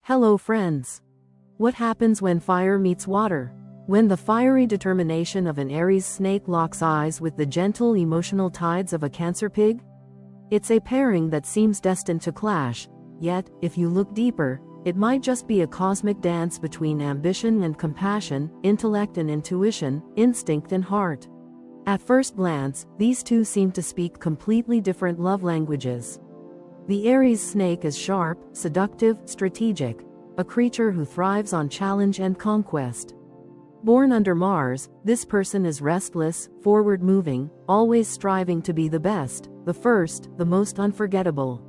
Hello friends. What happens when fire meets water? When the fiery determination of an Aries snake locks eyes with the gentle emotional tides of a Cancer pig? It's a pairing that seems destined to clash, yet, if you look deeper, it might just be a cosmic dance between ambition and compassion, intellect and intuition, instinct and heart. At first glance, these two seem to speak completely different love languages. The Aries snake is sharp, seductive, strategic, a creature who thrives on challenge and conquest. Born under Mars, this person is restless, forward-moving, always striving to be the best, the first, the most unforgettable.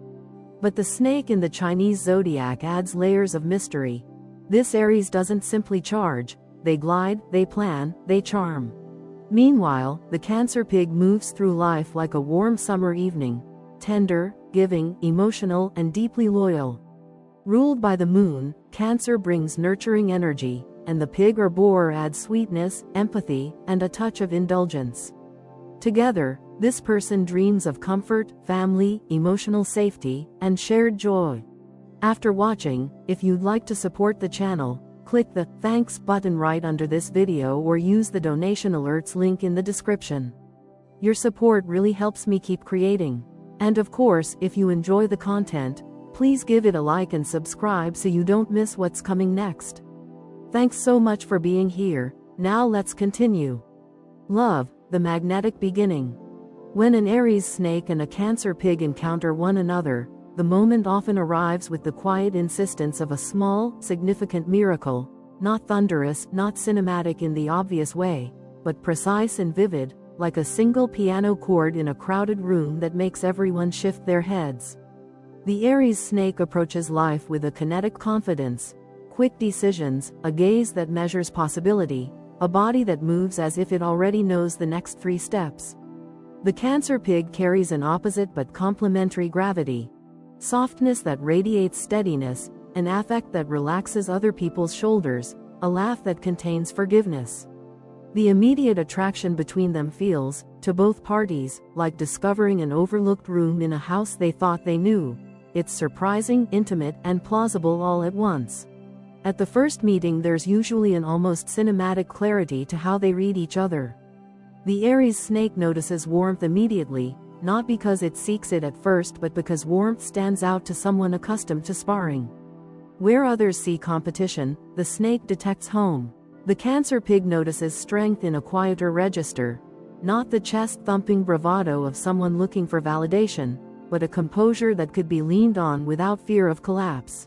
But the snake in the Chinese zodiac adds layers of mystery. This Aries doesn't simply charge, they glide, they plan, they charm. Meanwhile, the Cancer pig moves through life like a warm summer evening, tender, giving, emotional, and deeply loyal. Ruled by the moon, Cancer brings nurturing energy, and the pig or boar adds sweetness, empathy, and a touch of indulgence. Together, this person dreams of comfort, family, emotional safety, and shared joy. After watching, if you'd like to support the channel, click the Thanks button right under this video or use the donation alerts link in the description. Your support really helps me keep creating. And of course, if you enjoy the content, please give it a like and subscribe so you don't miss what's coming next. Thanks so much for being here. Now let's continue. Love, the magnetic beginning. When an Aries snake and a Cancer pig encounter one another, the moment often arrives with the quiet insistence of a small, significant miracle, not thunderous, not cinematic in the obvious way, but precise and vivid, like a single piano chord in a crowded room that makes everyone shift their heads. The Aries snake approaches life with a kinetic confidence, quick decisions, a gaze that measures possibility, a body that moves as if it already knows the next 3 steps. The Cancer pig carries an opposite but complementary gravity, softness that radiates steadiness, an affect that relaxes other people's shoulders, a laugh that contains forgiveness. The immediate attraction between them feels, to both parties, like discovering an overlooked room in a house they thought they knew. It's surprising, intimate, and plausible all at once. At the first meeting, there's usually an almost cinematic clarity to how they read each other. The Aries snake notices warmth immediately, not because it seeks it at first but because warmth stands out to someone accustomed to sparring. Where others see competition, the snake detects home. The Cancer pig notices strength in a quieter register, not the chest-thumping bravado of someone looking for validation, but a composure that could be leaned on without fear of collapse.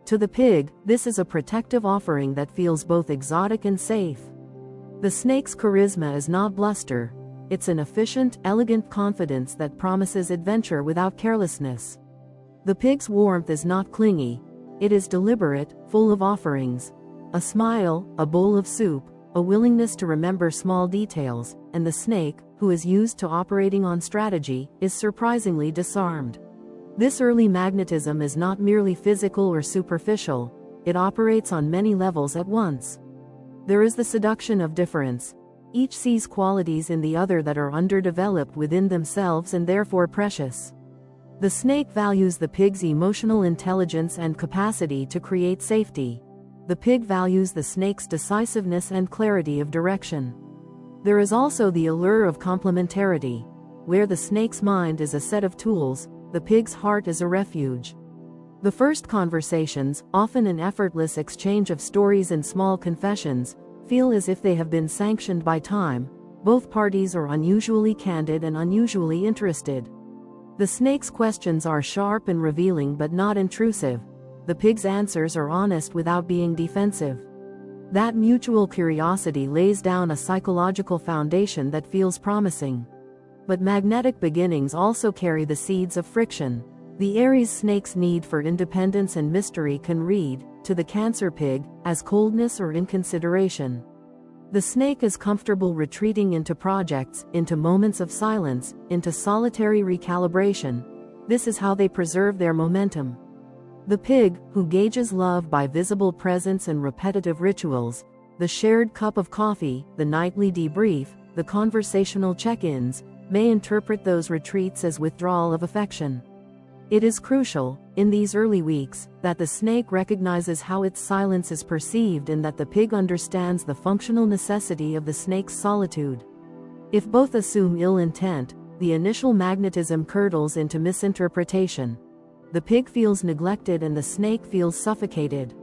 To the pig, this is a protective offering that feels both exotic and safe. The snake's charisma is not bluster, it's an efficient, elegant confidence that promises adventure without carelessness. The pig's warmth is not clingy, it is deliberate, full of offerings. A smile, a bowl of soup, a willingness to remember small details, and the snake, who is used to operating on strategy, is surprisingly disarmed. This early magnetism is not merely physical or superficial, it operates on many levels at once. There is the seduction of difference. Each sees qualities in the other that are underdeveloped within themselves and therefore precious. The snake values the pig's emotional intelligence and capacity to create safety. The pig values the snake's decisiveness and clarity of direction. There is also the allure of complementarity. Where the snake's mind is a set of tools, the pig's heart is a refuge. The first conversations, often an effortless exchange of stories and small confessions, feel as if they have been sanctioned by time. Both parties are unusually candid and unusually interested. The snake's questions are sharp and revealing but not intrusive. The pig's answers are honest without being defensive. That mutual curiosity lays down a psychological foundation that feels promising. But magnetic beginnings also carry the seeds of friction. The Aries snake's need for independence and mystery can read, to the Cancer pig, as coldness or inconsideration. The snake is comfortable retreating into projects, into moments of silence, into solitary recalibration. This is how they preserve their momentum. The pig, who gauges love by visible presence and repetitive rituals, the shared cup of coffee, the nightly debrief, the conversational check-ins, may interpret those retreats as withdrawal of affection. It is crucial, in these early weeks, that the snake recognizes how its silence is perceived and that the pig understands the functional necessity of the snake's solitude. If both assume ill intent, the initial magnetism curdles into misinterpretation. The pig feels neglected and the snake feels suffocated.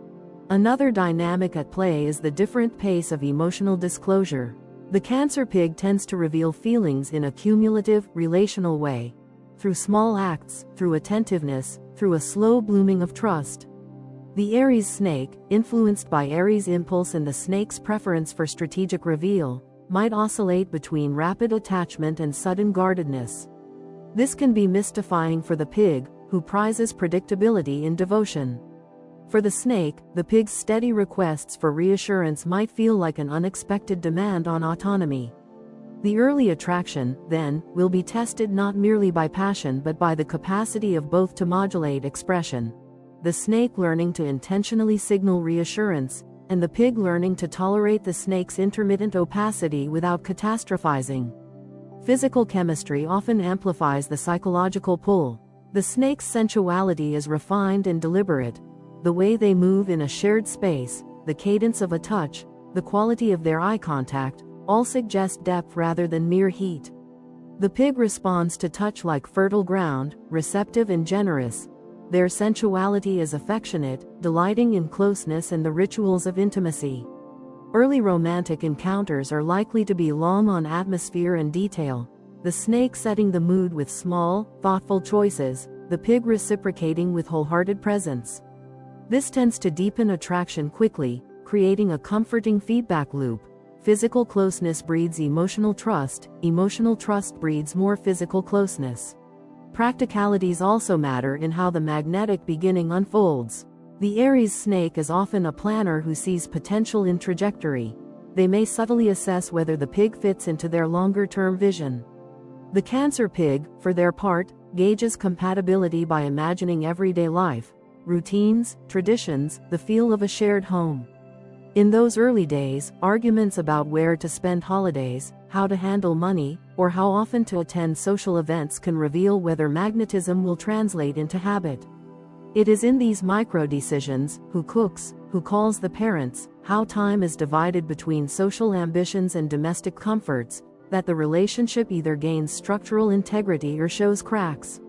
Another dynamic at play is the different pace of emotional disclosure. The Cancer pig tends to reveal feelings in a cumulative, relational way. Through small acts, through attentiveness, through a slow blooming of trust. The Aries Snake, influenced by Aries' impulse and the snake's preference for strategic reveal, might oscillate between rapid attachment and sudden guardedness. This can be mystifying for the pig, who prizes predictability in devotion. For the snake, the pig's steady requests for reassurance might feel like an unexpected demand on autonomy. The early attraction, then, will be tested not merely by passion but by the capacity of both to modulate expression. The snake learning to intentionally signal reassurance, and the pig learning to tolerate the snake's intermittent opacity without catastrophizing. Physical chemistry often amplifies the psychological pull. The snake's sensuality is refined and deliberate. The way they move in a shared space, the cadence of a touch, the quality of their eye contact, all suggest depth rather than mere heat. The pig responds to touch like fertile ground, receptive and generous. Their sensuality is affectionate, delighting in closeness and the rituals of intimacy. Early romantic encounters are likely to be long on atmosphere and detail, the snake setting the mood with small, thoughtful choices, the pig reciprocating with wholehearted presence. This tends to deepen attraction quickly, creating a comforting feedback loop. Physical closeness breeds emotional trust breeds more physical closeness. Practicalities also matter in how the magnetic beginning unfolds. The Aries snake is often a planner who sees potential in trajectory. They may subtly assess whether the pig fits into their longer-term vision. The Cancer pig, for their part, gauges compatibility by imagining everyday life, routines, traditions, the feel of a shared home. In those early days, arguments about where to spend holidays, how to handle money, or how often to attend social events can reveal whether magnetism will translate into habit. It is in these micro-decisions, who cooks, who calls the parents, how time is divided between social ambitions and domestic comforts, that the relationship either gains structural integrity or shows cracks.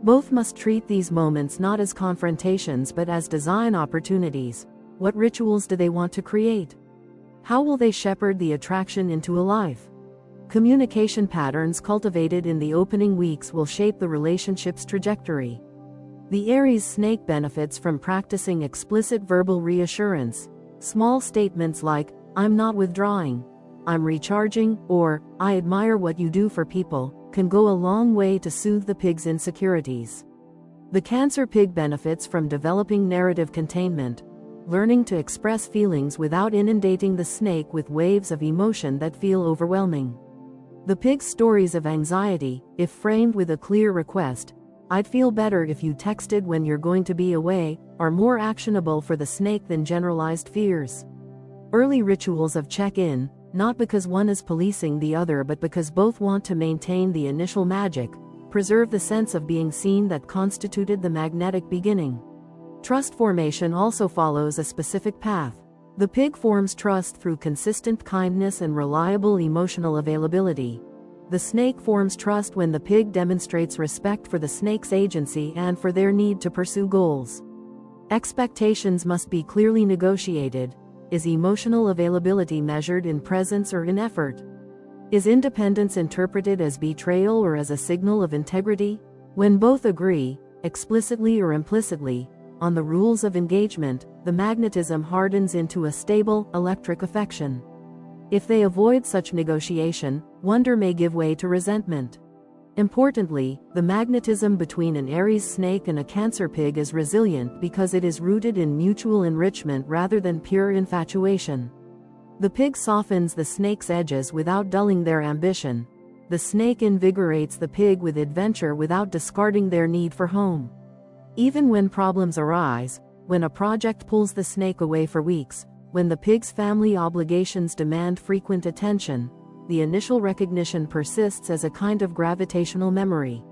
Both must treat these moments not as confrontations but as design opportunities. What rituals do they want to create? How will they shepherd the attraction into a life? Communication patterns cultivated in the opening weeks will shape the relationship's trajectory. The Aries snake benefits from practicing explicit verbal reassurance. Small statements like, "I'm not withdrawing," "I'm recharging," or "I admire what you do for people," can go a long way to soothe the pig's insecurities. The Cancer pig benefits from developing narrative containment, learning to express feelings without inundating the snake with waves of emotion that feel overwhelming. The pig's stories of anxiety, if framed with a clear request, "I'd feel better if you texted when you're going to be away," are more actionable for the snake than generalized fears. Early rituals of check-in, not because one is policing the other but because both want to maintain the initial magic, preserve the sense of being seen that constituted the magnetic beginning. Trust formation also follows a specific path. The pig forms trust through consistent kindness and reliable emotional availability. The snake forms trust when the pig demonstrates respect for the snake's agency and for their need to pursue goals. Expectations must be clearly negotiated. Is emotional availability measured in presence or in effort? Is independence interpreted as betrayal or as a signal of integrity? When both agree, explicitly or implicitly, on the rules of engagement, the magnetism hardens into a stable, electric affection. If they avoid such negotiation, wonder may give way to resentment. Importantly, the magnetism between an Aries snake and a Cancer pig is resilient because it is rooted in mutual enrichment rather than pure infatuation. The pig softens the snake's edges without dulling their ambition. The snake invigorates the pig with adventure without discarding their need for home. Even when problems arise, when a project pulls the snake away for weeks, when the pig's family obligations demand frequent attention, the initial recognition persists as a kind of gravitational memory.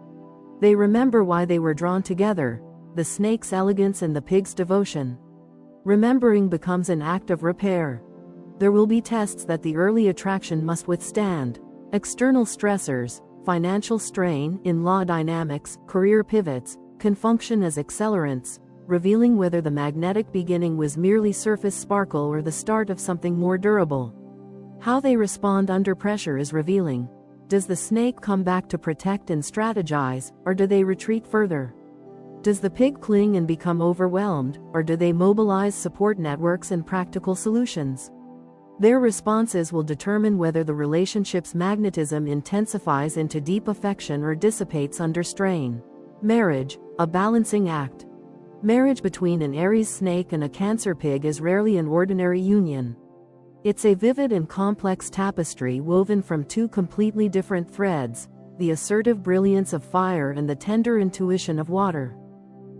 They remember why they were drawn together, the snake's elegance and the pig's devotion. Remembering becomes an act of repair. There will be tests that the early attraction must withstand. External stressors, financial strain, in-law dynamics, career pivots, can function as accelerants, revealing whether the magnetic beginning was merely surface sparkle or the start of something more durable. How they respond under pressure is revealing. Does the snake come back to protect and strategize, or do they retreat further? Does the pig cling and become overwhelmed, or do they mobilize support networks and practical solutions? Their responses will determine whether the relationship's magnetism intensifies into deep affection or dissipates under strain. Marriage, a balancing act. Marriage between an Aries snake and a Cancer pig is rarely an ordinary union. It's a vivid and complex tapestry woven from two completely different threads, the assertive brilliance of fire and the tender intuition of water.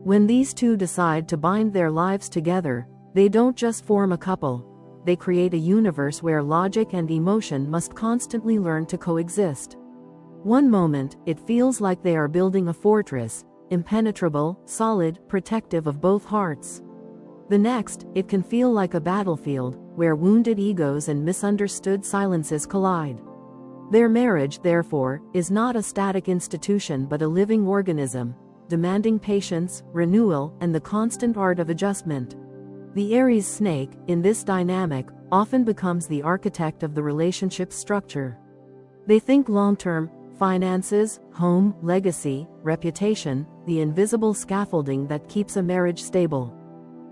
When these two decide to bind their lives together, they don't just form a couple. They create a universe where logic and emotion must constantly learn to coexist. One moment, it feels like they are building a fortress, impenetrable, solid, protective of both hearts. The next, it can feel like a battlefield, where wounded egos and misunderstood silences collide. Their marriage, therefore, is not a static institution but a living organism, demanding patience, renewal, and the constant art of adjustment. The Aries snake, in this dynamic, often becomes the architect of the relationship's structure. They think long-term: finances, home, legacy, reputation, the invisible scaffolding that keeps a marriage stable.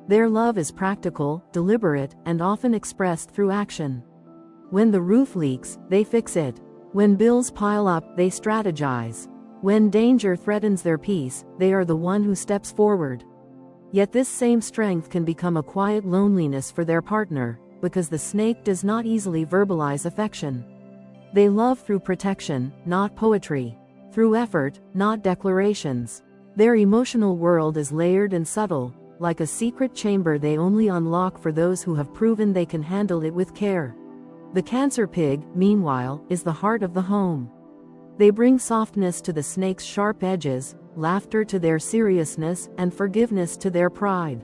Their love is practical, deliberate, and often expressed through action. When the roof leaks, they fix it. When bills pile up, they strategize. When danger threatens their peace, they are the one who steps forward. Yet this same strength can become a quiet loneliness for their partner, because the snake does not easily verbalize affection. They love through protection, not poetry. Through effort, not declarations. Their emotional world is layered and subtle, like a secret chamber they only unlock for those who have proven they can handle it with care. The Cancer pig, meanwhile, is the heart of the home. They bring softness to the snake's sharp edges, laughter to their seriousness, and forgiveness to their pride.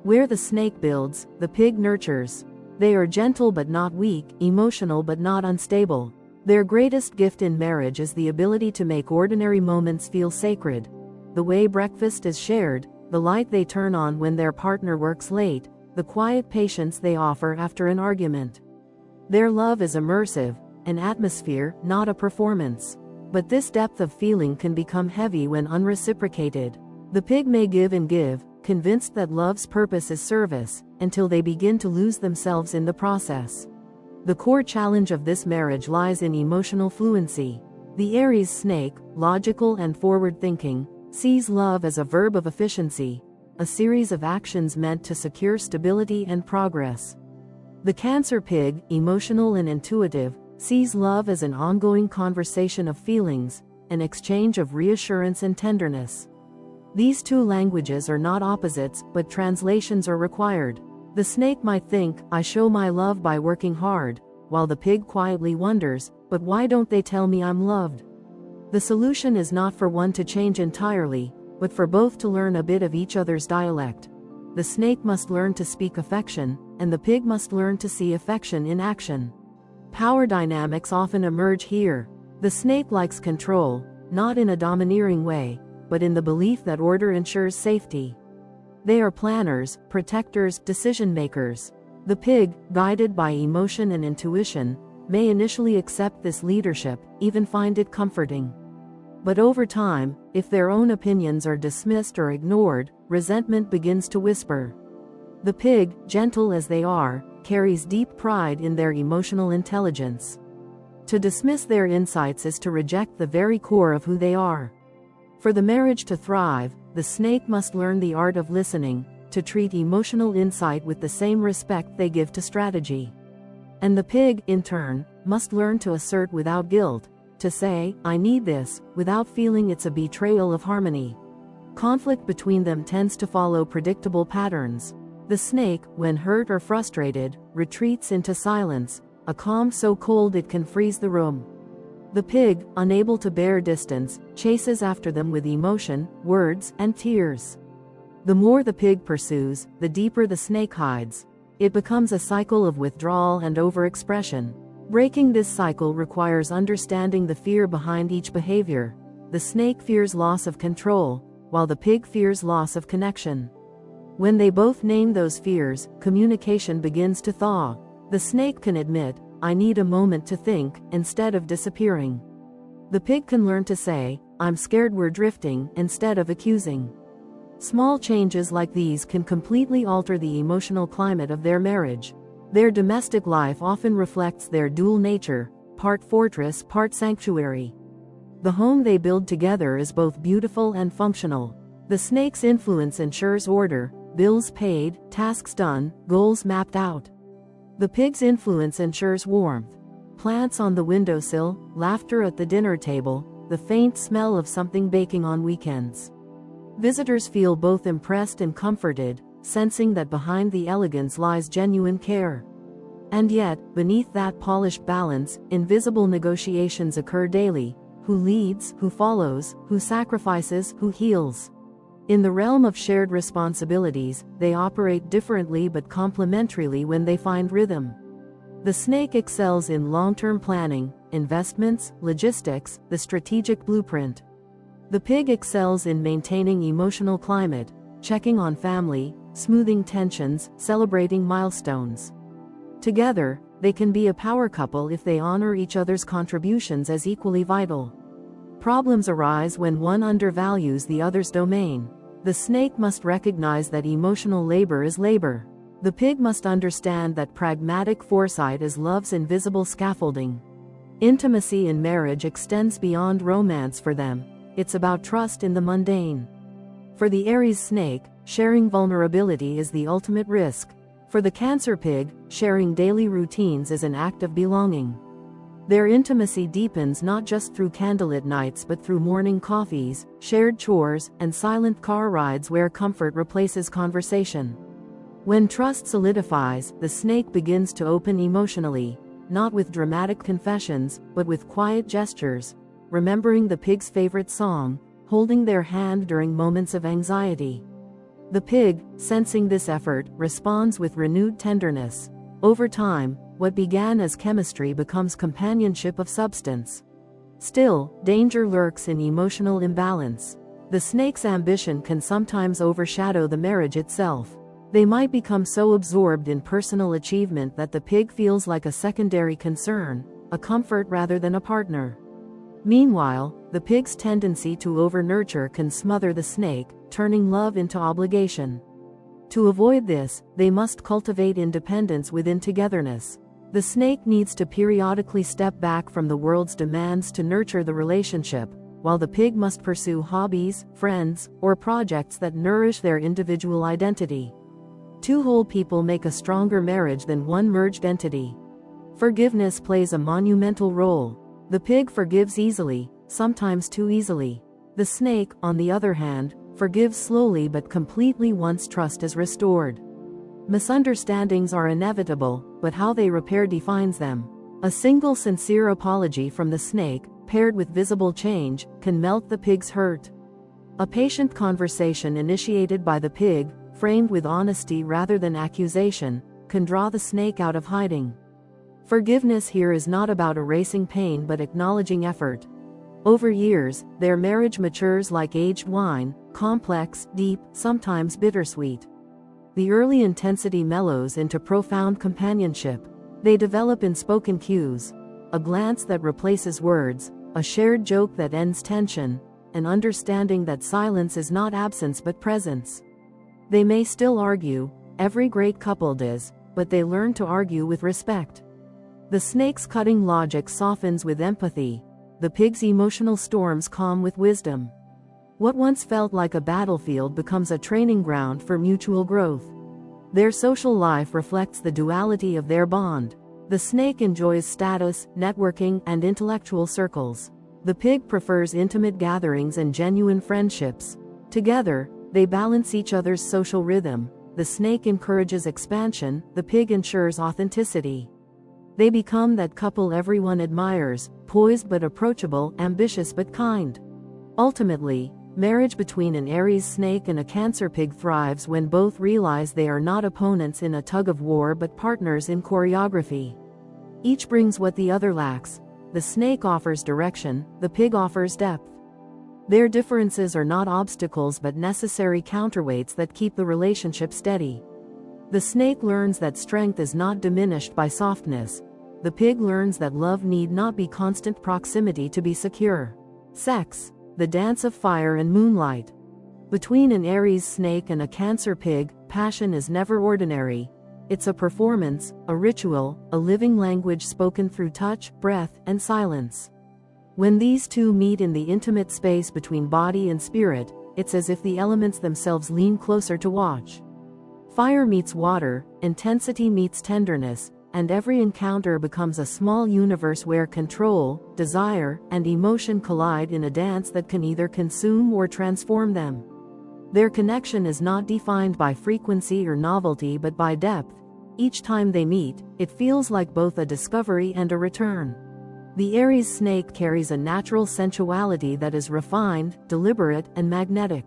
Where the snake builds, the pig nurtures. They are gentle but not weak, emotional but not unstable. Their greatest gift in marriage is the ability to make ordinary moments feel sacred. The way breakfast is shared, the light they turn on when their partner works late, the quiet patience they offer after an argument. Their love is immersive, an atmosphere, not a performance. But this depth of feeling can become heavy when unreciprocated. The pig may give and give, convinced that love's purpose is service, until they begin to lose themselves in the process. The core challenge of this marriage lies in emotional fluency. The Aries snake, logical and forward-thinking, sees love as a verb of efficiency, a series of actions meant to secure stability and progress. The Cancer pig, emotional and intuitive, sees love as an ongoing conversation of feelings, an exchange of reassurance and tenderness. These two languages are not opposites, but translations are required. The snake might think, "I show my love by working hard," while the pig quietly wonders, "But why don't they tell me I'm loved?" The solution is not for one to change entirely, but for both to learn a bit of each other's dialect. The snake must learn to speak affection, and the pig must learn to see affection in action. Power dynamics often emerge here. The snake likes control, not in a domineering way, but in the belief that order ensures safety. They are planners, protectors, decision-makers. The pig, guided by emotion and intuition, may initially accept this leadership, even find it comforting. But over time, if their own opinions are dismissed or ignored, resentment begins to whisper. The pig, gentle as they are, carries deep pride in their emotional intelligence. To dismiss their insights is to reject the very core of who they are. For the marriage to thrive, the snake must learn the art of listening, to treat emotional insight with the same respect they give to strategy. And the pig, in turn, must learn to assert without guilt, to say, "I need this," without feeling it's a betrayal of harmony. Conflict between them tends to follow predictable patterns. The snake, when hurt or frustrated, retreats into silence, a calm so cold it can freeze the room. The pig, unable to bear distance, chases after them with emotion, words, and tears. The more the pig pursues, the deeper the snake hides. It becomes a cycle of withdrawal and overexpression. Breaking this cycle requires understanding the fear behind each behavior. The snake fears loss of control, while the pig fears loss of connection. When they both name those fears, communication begins to thaw. The snake can admit, "I need a moment to think," instead of disappearing. The pig can learn to say, "I'm scared we're drifting," instead of accusing. Small changes like these can completely alter the emotional climate of their marriage. Their domestic life often reflects their dual nature, part fortress, part sanctuary. The home they build together is both beautiful and functional. The snake's influence ensures order, bills paid, tasks done, goals mapped out. The pig's influence ensures warmth. Plants on the windowsill, laughter at the dinner table, the faint smell of something baking on weekends. Visitors feel both impressed and comforted, sensing that behind the elegance lies genuine care. And yet, beneath that polished balance, invisible negotiations occur daily. Who leads, who follows, who sacrifices, who heals. In the realm of shared responsibilities, they operate differently but complementarily when they find rhythm. The snake excels in long-term planning, investments, logistics, the strategic blueprint. The pig excels in maintaining emotional climate, checking on family, smoothing tensions, celebrating milestones. Together, they can be a power couple if they honor each other's contributions as equally vital. Problems arise when one undervalues the other's domain. The snake must recognize that emotional labor is labor. The pig must understand that pragmatic foresight is love's invisible scaffolding. Intimacy in marriage extends beyond romance for them. It's about trust in the mundane. For the Aries snake, sharing vulnerability is the ultimate risk. For the Cancer pig, sharing daily routines is an act of belonging. Their intimacy deepens not just through candlelit nights but through morning coffees, shared chores, and silent car rides where comfort replaces conversation. When trust solidifies, the snake begins to open emotionally, not with dramatic confessions, but with quiet gestures, remembering the pig's favorite song, holding their hand during moments of anxiety. The pig, sensing this effort, responds with renewed tenderness. Over time, what began as chemistry becomes companionship of substance. Still, danger lurks in emotional imbalance. The snake's ambition can sometimes overshadow the marriage itself. They might become so absorbed in personal achievement that the pig feels like a secondary concern, a comfort rather than a partner. Meanwhile, the pig's tendency to over-nurture can smother the snake, turning love into obligation. To avoid this, they must cultivate independence within togetherness. The snake needs to periodically step back from the world's demands to nurture the relationship, while the pig must pursue hobbies, friends, or projects that nourish their individual identity. Two whole people make a stronger marriage than one merged entity. Forgiveness plays a monumental role. The pig forgives easily, sometimes too easily. The snake, on the other hand, forgives slowly but completely once trust is restored. Misunderstandings are inevitable, but how they repair defines them. A single sincere apology from the snake, paired with visible change, can melt the pig's hurt. A patient conversation initiated by the pig, framed with honesty rather than accusation, can draw the snake out of hiding. Forgiveness here is not about erasing pain but acknowledging effort. Over years, their marriage matures like aged wine, complex, deep, sometimes bittersweet. The early intensity mellows into profound companionship. They develop in spoken cues, a glance that replaces words, a shared joke that ends tension, an understanding that silence is not absence but presence. They may still argue, every great couple does, but they learn to argue with respect. The snake's cutting logic softens with empathy. The pig's emotional storms calm with wisdom. What once felt like a battlefield becomes a training ground for mutual growth. Their social life reflects the duality of their bond. The snake enjoys status, networking, and intellectual circles. The pig prefers intimate gatherings and genuine friendships. Together, they balance each other's social rhythm. The snake encourages expansion, the pig ensures authenticity. They become that couple everyone admires, poised but approachable, ambitious but kind. Ultimately, marriage between an Aries snake and a Cancer pig thrives when both realize they are not opponents in a tug-of-war but partners in choreography. Each brings what the other lacks. The snake offers direction, the pig offers depth. Their differences are not obstacles but necessary counterweights that keep the relationship steady. The snake learns that strength is not diminished by softness. The pig learns that love need not be constant proximity to be secure. Sex, the dance of fire and moonlight. Between an Aries snake and a Cancer pig, passion is never ordinary. It's a performance, a ritual, a living language spoken through touch, breath, and silence. When these two meet in the intimate space between body and spirit, it's as if the elements themselves lean closer to watch. Fire meets water, intensity meets tenderness, and every encounter becomes a small universe where control, desire, and emotion collide in a dance that can either consume or transform them. Their connection is not defined by frequency or novelty but by depth. Each time they meet, it feels like both a discovery and a return. The Aries snake carries a natural sensuality that is refined, deliberate, and magnetic.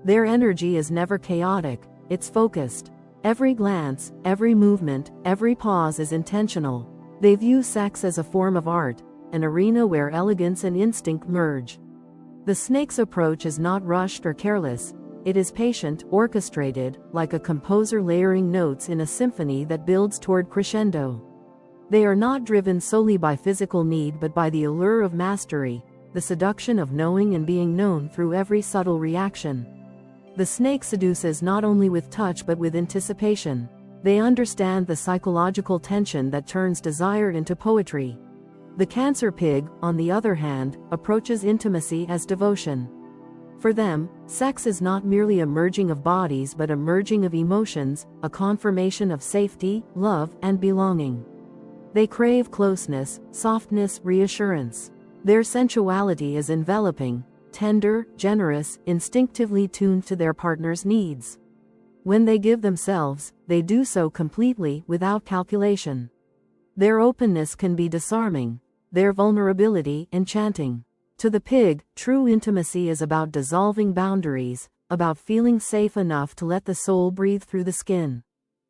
Their energy is never chaotic, it's focused. Every glance, every movement, every pause is intentional. They view sex as a form of art, an arena where elegance and instinct merge. The snake's approach is not rushed or careless. It is patient, orchestrated, like a composer layering notes in a symphony that builds toward crescendo. They are not driven solely by physical need but by the allure of mastery, the seduction of knowing and being known through every subtle reaction. The snake seduces not only with touch but with anticipation. They understand the psychological tension that turns desire into poetry. The Cancer pig, on the other hand, approaches intimacy as devotion. For them, sex is not merely a merging of bodies but a merging of emotions, a confirmation of safety, love, and belonging. They crave closeness, softness, reassurance. Their sensuality is enveloping, tender, generous, instinctively tuned to their partner's needs. When they give themselves, they do so completely, without calculation. Their openness can be disarming, their vulnerability enchanting. To the pig, true intimacy is about dissolving boundaries, about feeling safe enough to let the soul breathe through the skin.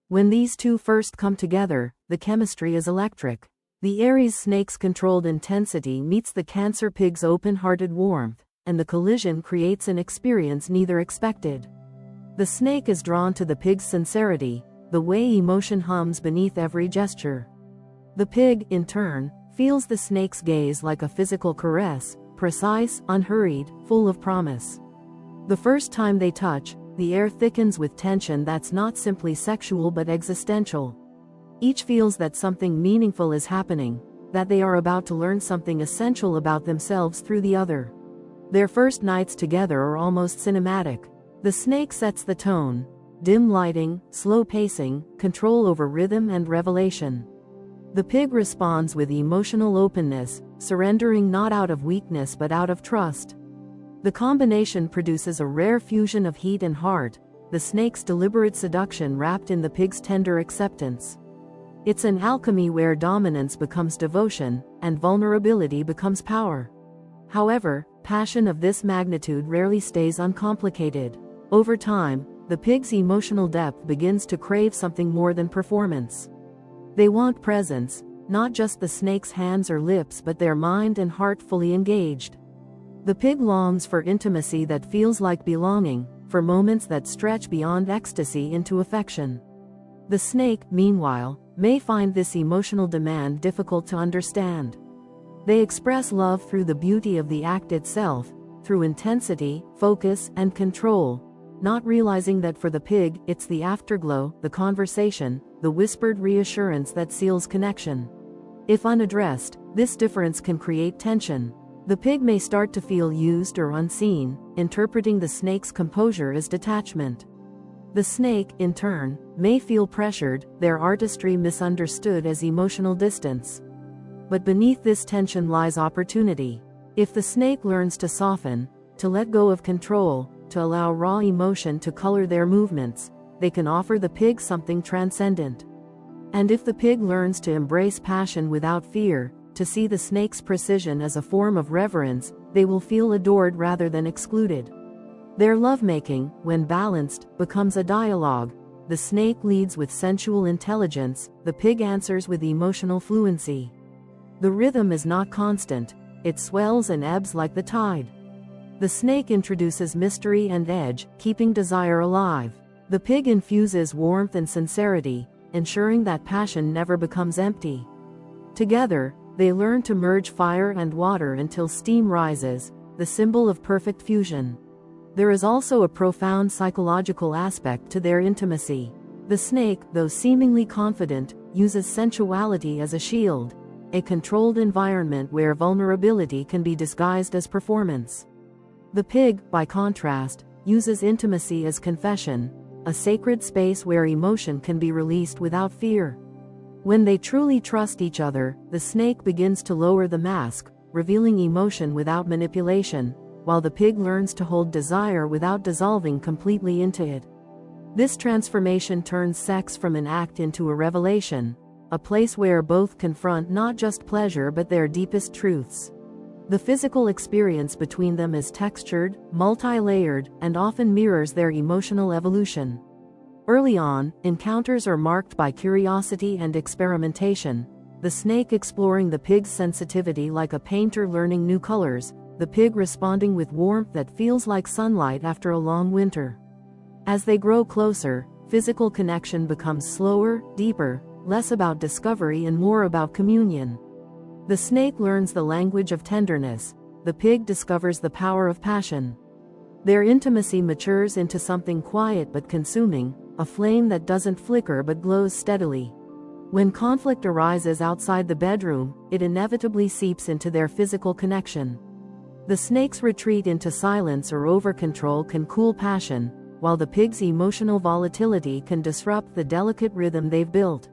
When these two first come together, the chemistry is electric. The Aries snake's controlled intensity meets the Cancer pig's open-hearted warmth, and the collision creates an experience neither expected. The snake is drawn to the pig's sincerity, the way emotion hums beneath every gesture. The pig, in turn, feels the snake's gaze like a physical caress, precise, unhurried, full of promise. The first time they touch, the air thickens with tension that's not simply sexual but existential. Each feels that something meaningful is happening, that they are about to learn something essential about themselves through the other. Their first nights together are almost cinematic. The snake sets the tone: dim lighting, slow pacing, control over rhythm and revelation. The pig responds with emotional openness, surrendering not out of weakness but out of trust. The combination produces a rare fusion of heat and heart, the snake's deliberate seduction wrapped in the pig's tender acceptance. It's an alchemy where dominance becomes devotion, and vulnerability becomes power. However, passion of this magnitude rarely stays uncomplicated. Over time, the pig's emotional depth begins to crave something more than performance. They want presence, not just the snake's hands or lips but their mind and heart fully engaged. The pig longs for intimacy that feels like belonging, for moments that stretch beyond ecstasy into affection. The snake, meanwhile, may find this emotional demand difficult to understand. They express love through the beauty of the act itself, through intensity, focus, and control, not realizing that for the pig, it's the afterglow, the conversation, the whispered reassurance that seals connection. If unaddressed, this difference can create tension. The pig may start to feel used or unseen, interpreting the snake's composure as detachment. The snake, in turn, may feel pressured, their artistry misunderstood as emotional distance. But beneath this tension lies opportunity. If the snake learns to soften, to let go of control, to allow raw emotion to color their movements, they can offer the pig something transcendent. And if the pig learns to embrace passion without fear, to see the snake's precision as a form of reverence, they will feel adored rather than excluded. Their lovemaking, when balanced, becomes a dialogue. The snake leads with sensual intelligence, the pig answers with emotional fluency. The rhythm is not constant, it swells and ebbs like the tide. The snake introduces mystery and edge, keeping desire alive. The pig infuses warmth and sincerity, ensuring that passion never becomes empty. Together, they learn to merge fire and water until steam rises, the symbol of perfect fusion. There is also a profound psychological aspect to their intimacy. The snake, though seemingly confident, uses sensuality as a shield, a controlled environment where vulnerability can be disguised as performance. The pig, by contrast, uses intimacy as confession, a sacred space where emotion can be released without fear. When they truly trust each other, the snake begins to lower the mask, revealing emotion without manipulation, while the pig learns to hold desire without dissolving completely into it. This transformation turns sex from an act into a revelation, a place where both confront not just pleasure but their deepest truths. The physical experience between them is textured, multi-layered, and often mirrors their emotional evolution. Early on, encounters are marked by curiosity and experimentation, the snake exploring the pig's sensitivity like a painter learning new colors, the pig responding with warmth that feels like sunlight after a long winter. As they grow closer, physical connection becomes slower, deeper, less about discovery and more about communion. The snake learns the language of tenderness, the pig discovers the power of passion. Their intimacy matures into something quiet but consuming, a flame that doesn't flicker but glows steadily. When conflict arises outside the bedroom, it inevitably seeps into their physical connection. The snake's retreat into silence or over-control can cool passion, while the pig's emotional volatility can disrupt the delicate rhythm they've built.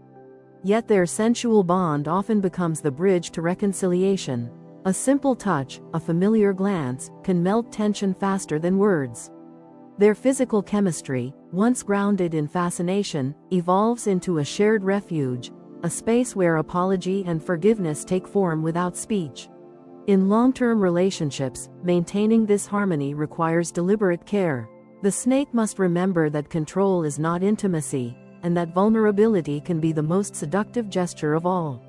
Yet their sensual bond often becomes the bridge to reconciliation. A simple touch, a familiar glance, can melt tension faster than words. Their physical chemistry, once grounded in fascination, evolves into a shared refuge, a space where apology and forgiveness take form without speech. In long-term relationships, maintaining this harmony requires deliberate care. The snake must remember that control is not intimacy, and that vulnerability can be the most seductive gesture of all.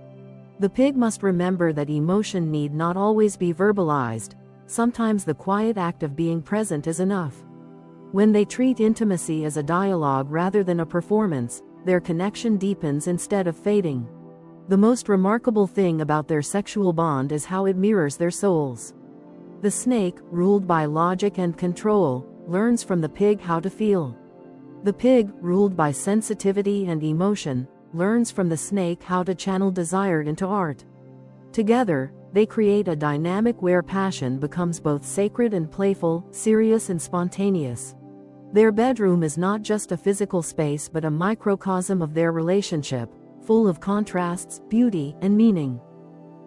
The pig must remember that emotion need not always be verbalized, sometimes the quiet act of being present is enough. When they treat intimacy as a dialogue rather than a performance, their connection deepens instead of fading. The most remarkable thing about their sexual bond is how it mirrors their souls. The snake, ruled by logic and control, learns from the pig how to feel. The pig, ruled by sensitivity and emotion, learns from the snake how to channel desire into art. Together, they create a dynamic where passion becomes both sacred and playful, serious and spontaneous. Their bedroom is not just a physical space but a microcosm of their relationship, full of contrasts, beauty, and meaning.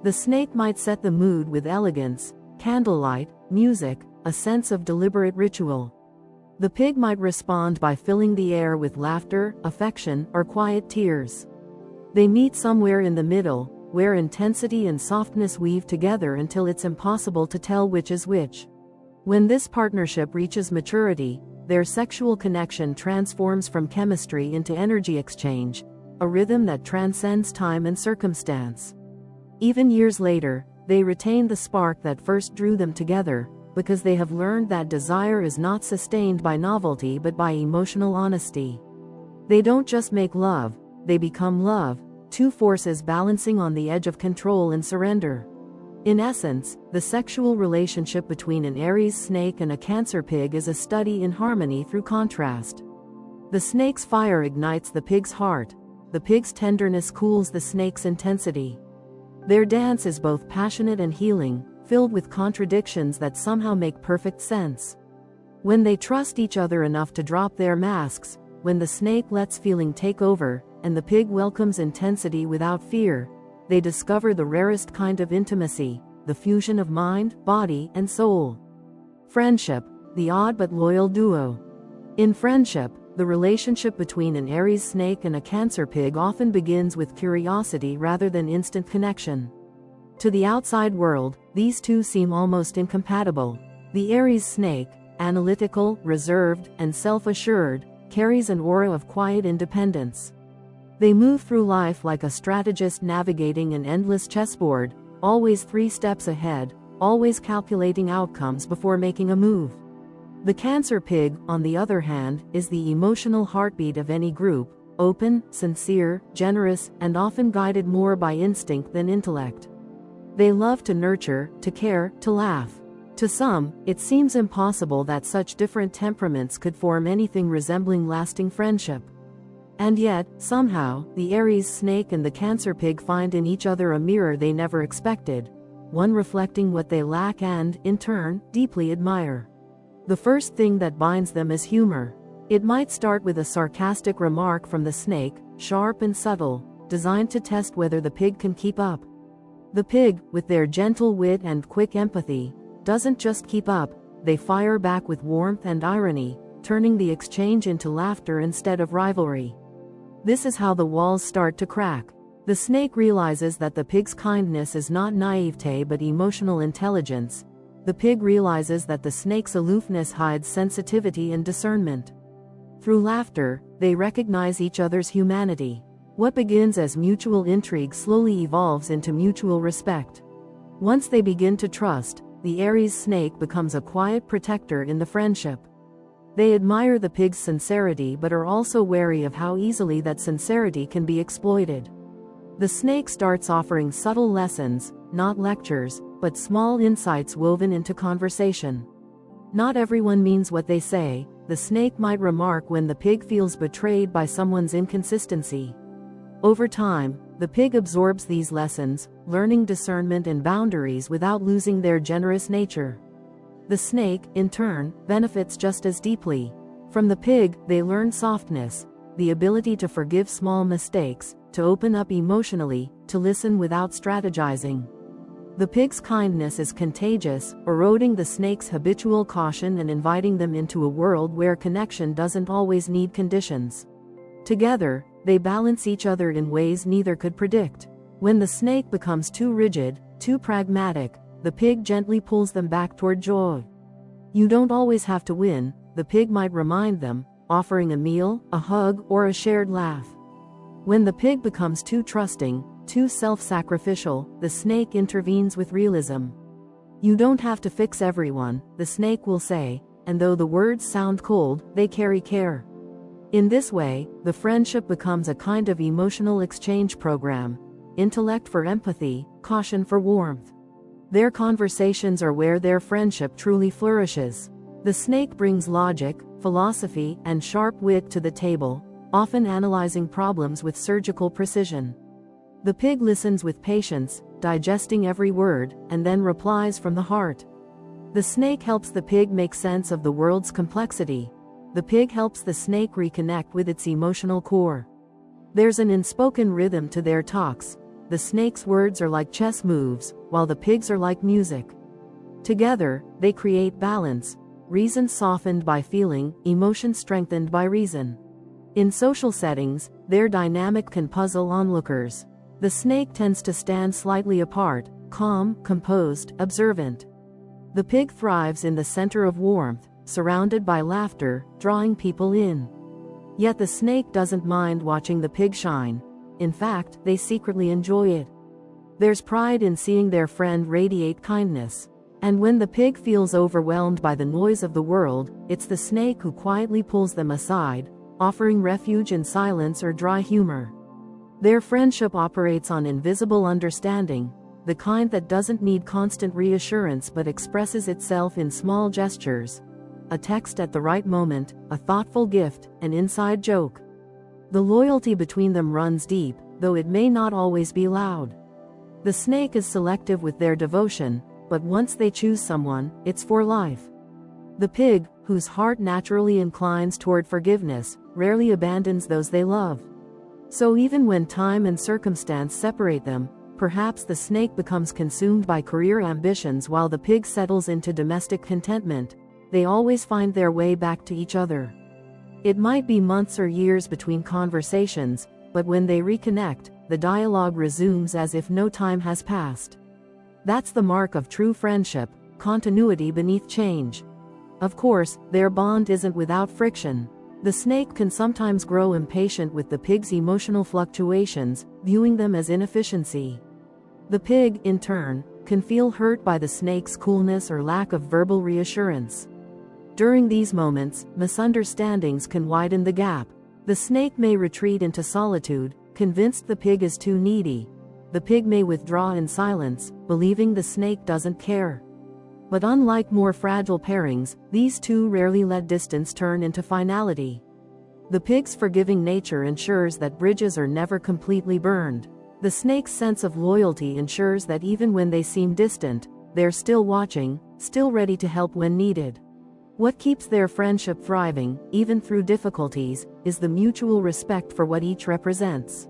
The snake might set the mood with elegance, candlelight, music, a sense of deliberate ritual. The pig might respond by filling the air with laughter, affection, or quiet tears. They meet somewhere in the middle, where intensity and softness weave together until it's impossible to tell which is which. When this partnership reaches maturity, their sexual connection transforms from chemistry into energy exchange, a rhythm that transcends time and circumstance. Even years later, they retain the spark that first drew them together, because they have learned that desire is not sustained by novelty but by emotional honesty. They don't just make love, they become love, two forces balancing on the edge of control and surrender. In essence, the sexual relationship between an Aries snake and a Cancer pig is a study in harmony through contrast. The snake's fire ignites the pig's heart, the pig's tenderness cools the snake's intensity. Their dance is both passionate and healing, filled with contradictions that somehow make perfect sense. When they trust each other enough to drop their masks, when the snake lets feeling take over, and the pig welcomes intensity without fear, they discover the rarest kind of intimacy, the fusion of mind, body, and soul. Friendship, the odd but loyal duo. In friendship, the relationship between an Aries snake and a Cancer pig often begins with curiosity rather than instant connection. To the outside world, these two seem almost incompatible. The Aries snake, analytical, reserved, and self-assured, carries an aura of quiet independence. They move through life like a strategist navigating an endless chessboard, always 3 steps ahead, always calculating outcomes before making a move. The Cancer pig, on the other hand, is the emotional heartbeat of any group, open, sincere, generous, and often guided more by instinct than intellect. They love to nurture, to care, to laugh. To some, it seems impossible that such different temperaments could form anything resembling lasting friendship. And yet, somehow, the Aries snake and the Cancer pig find in each other a mirror they never expected, one reflecting what they lack and, in turn, deeply admire. The first thing that binds them is humor. It might start with a sarcastic remark from the snake, sharp and subtle, designed to test whether the pig can keep up. The pig, with their gentle wit and quick empathy, doesn't just keep up, they fire back with warmth and irony, turning the exchange into laughter instead of rivalry. This is how the walls start to crack. The snake realizes that the pig's kindness is not naivete but emotional intelligence. The pig realizes that the snake's aloofness hides sensitivity and discernment. Through laughter, they recognize each other's humanity. What begins as mutual intrigue slowly evolves into mutual respect. Once they begin to trust, the Aries snake becomes a quiet protector in the friendship. They admire the pig's sincerity but are also wary of how easily that sincerity can be exploited. The snake starts offering subtle lessons, not lectures, but small insights woven into conversation. Not everyone means what they say, the snake might remark when the pig feels betrayed by someone's inconsistency. Over time, the pig absorbs these lessons, learning discernment and boundaries without losing their generous nature. The snake, in turn, benefits just as deeply. From the pig, they learn softness, the ability to forgive small mistakes, to open up emotionally, to listen without strategizing. The pig's kindness is contagious, eroding the snake's habitual caution and inviting them into a world where connection doesn't always need conditions. Together, they balance each other in ways neither could predict. When the snake becomes too rigid, too pragmatic, the pig gently pulls them back toward joy. You don't always have to win, the pig might remind them, offering a meal, a hug, or a shared laugh. When the pig becomes too trusting, too self-sacrificial, the snake intervenes with realism. You don't have to fix everyone, the snake will say, and though the words sound cold, they carry care. In this way, the friendship becomes a kind of emotional exchange program, intellect for empathy, caution for warmth. Their conversations are where their friendship truly flourishes. The snake brings logic, philosophy, and sharp wit to the table, often analyzing problems with surgical precision. The pig listens with patience, digesting every word, and then replies from the heart. The snake helps the pig make sense of the world's complexity. The pig helps the snake reconnect with its emotional core. There's an unspoken rhythm to their talks. The snake's words are like chess moves, while the pig's are like music. Together, they create balance, reason softened by feeling, emotion strengthened by reason. In social settings, their dynamic can puzzle onlookers. The snake tends to stand slightly apart, calm, composed, observant. The pig thrives in the center of warmth, surrounded by laughter, drawing people in. Yet the snake doesn't mind watching the pig shine. In fact, they secretly enjoy it. There's pride in seeing their friend radiate kindness. And when the pig feels overwhelmed by the noise of the world, it's the snake who quietly pulls them aside, offering refuge in silence or dry humor. Their friendship operates on invisible understanding, the kind that doesn't need constant reassurance but expresses itself in small gestures. A text at the right moment, a thoughtful gift, an inside joke. The loyalty between them runs deep, though it may not always be loud. The snake is selective with their devotion, but once they choose someone, it's for life. The pig, whose heart naturally inclines toward forgiveness, rarely abandons those they love. So even when time and circumstance separate them, perhaps the snake becomes consumed by career ambitions while the pig settles into domestic contentment, they always find their way back to each other. It might be months or years between conversations, but when they reconnect, the dialogue resumes as if no time has passed. That's the mark of true friendship, continuity beneath change. Of course, their bond isn't without friction. The snake can sometimes grow impatient with the pig's emotional fluctuations, viewing them as inefficiency. The pig, in turn, can feel hurt by the snake's coolness or lack of verbal reassurance. During these moments, misunderstandings can widen the gap. The snake may retreat into solitude, convinced the pig is too needy. The pig may withdraw in silence, believing the snake doesn't care. But unlike more fragile pairings, these two rarely let distance turn into finality. The pig's forgiving nature ensures that bridges are never completely burned. The snake's sense of loyalty ensures that even when they seem distant, they're still watching, still ready to help when needed. What keeps their friendship thriving, even through difficulties, is the mutual respect for what each represents.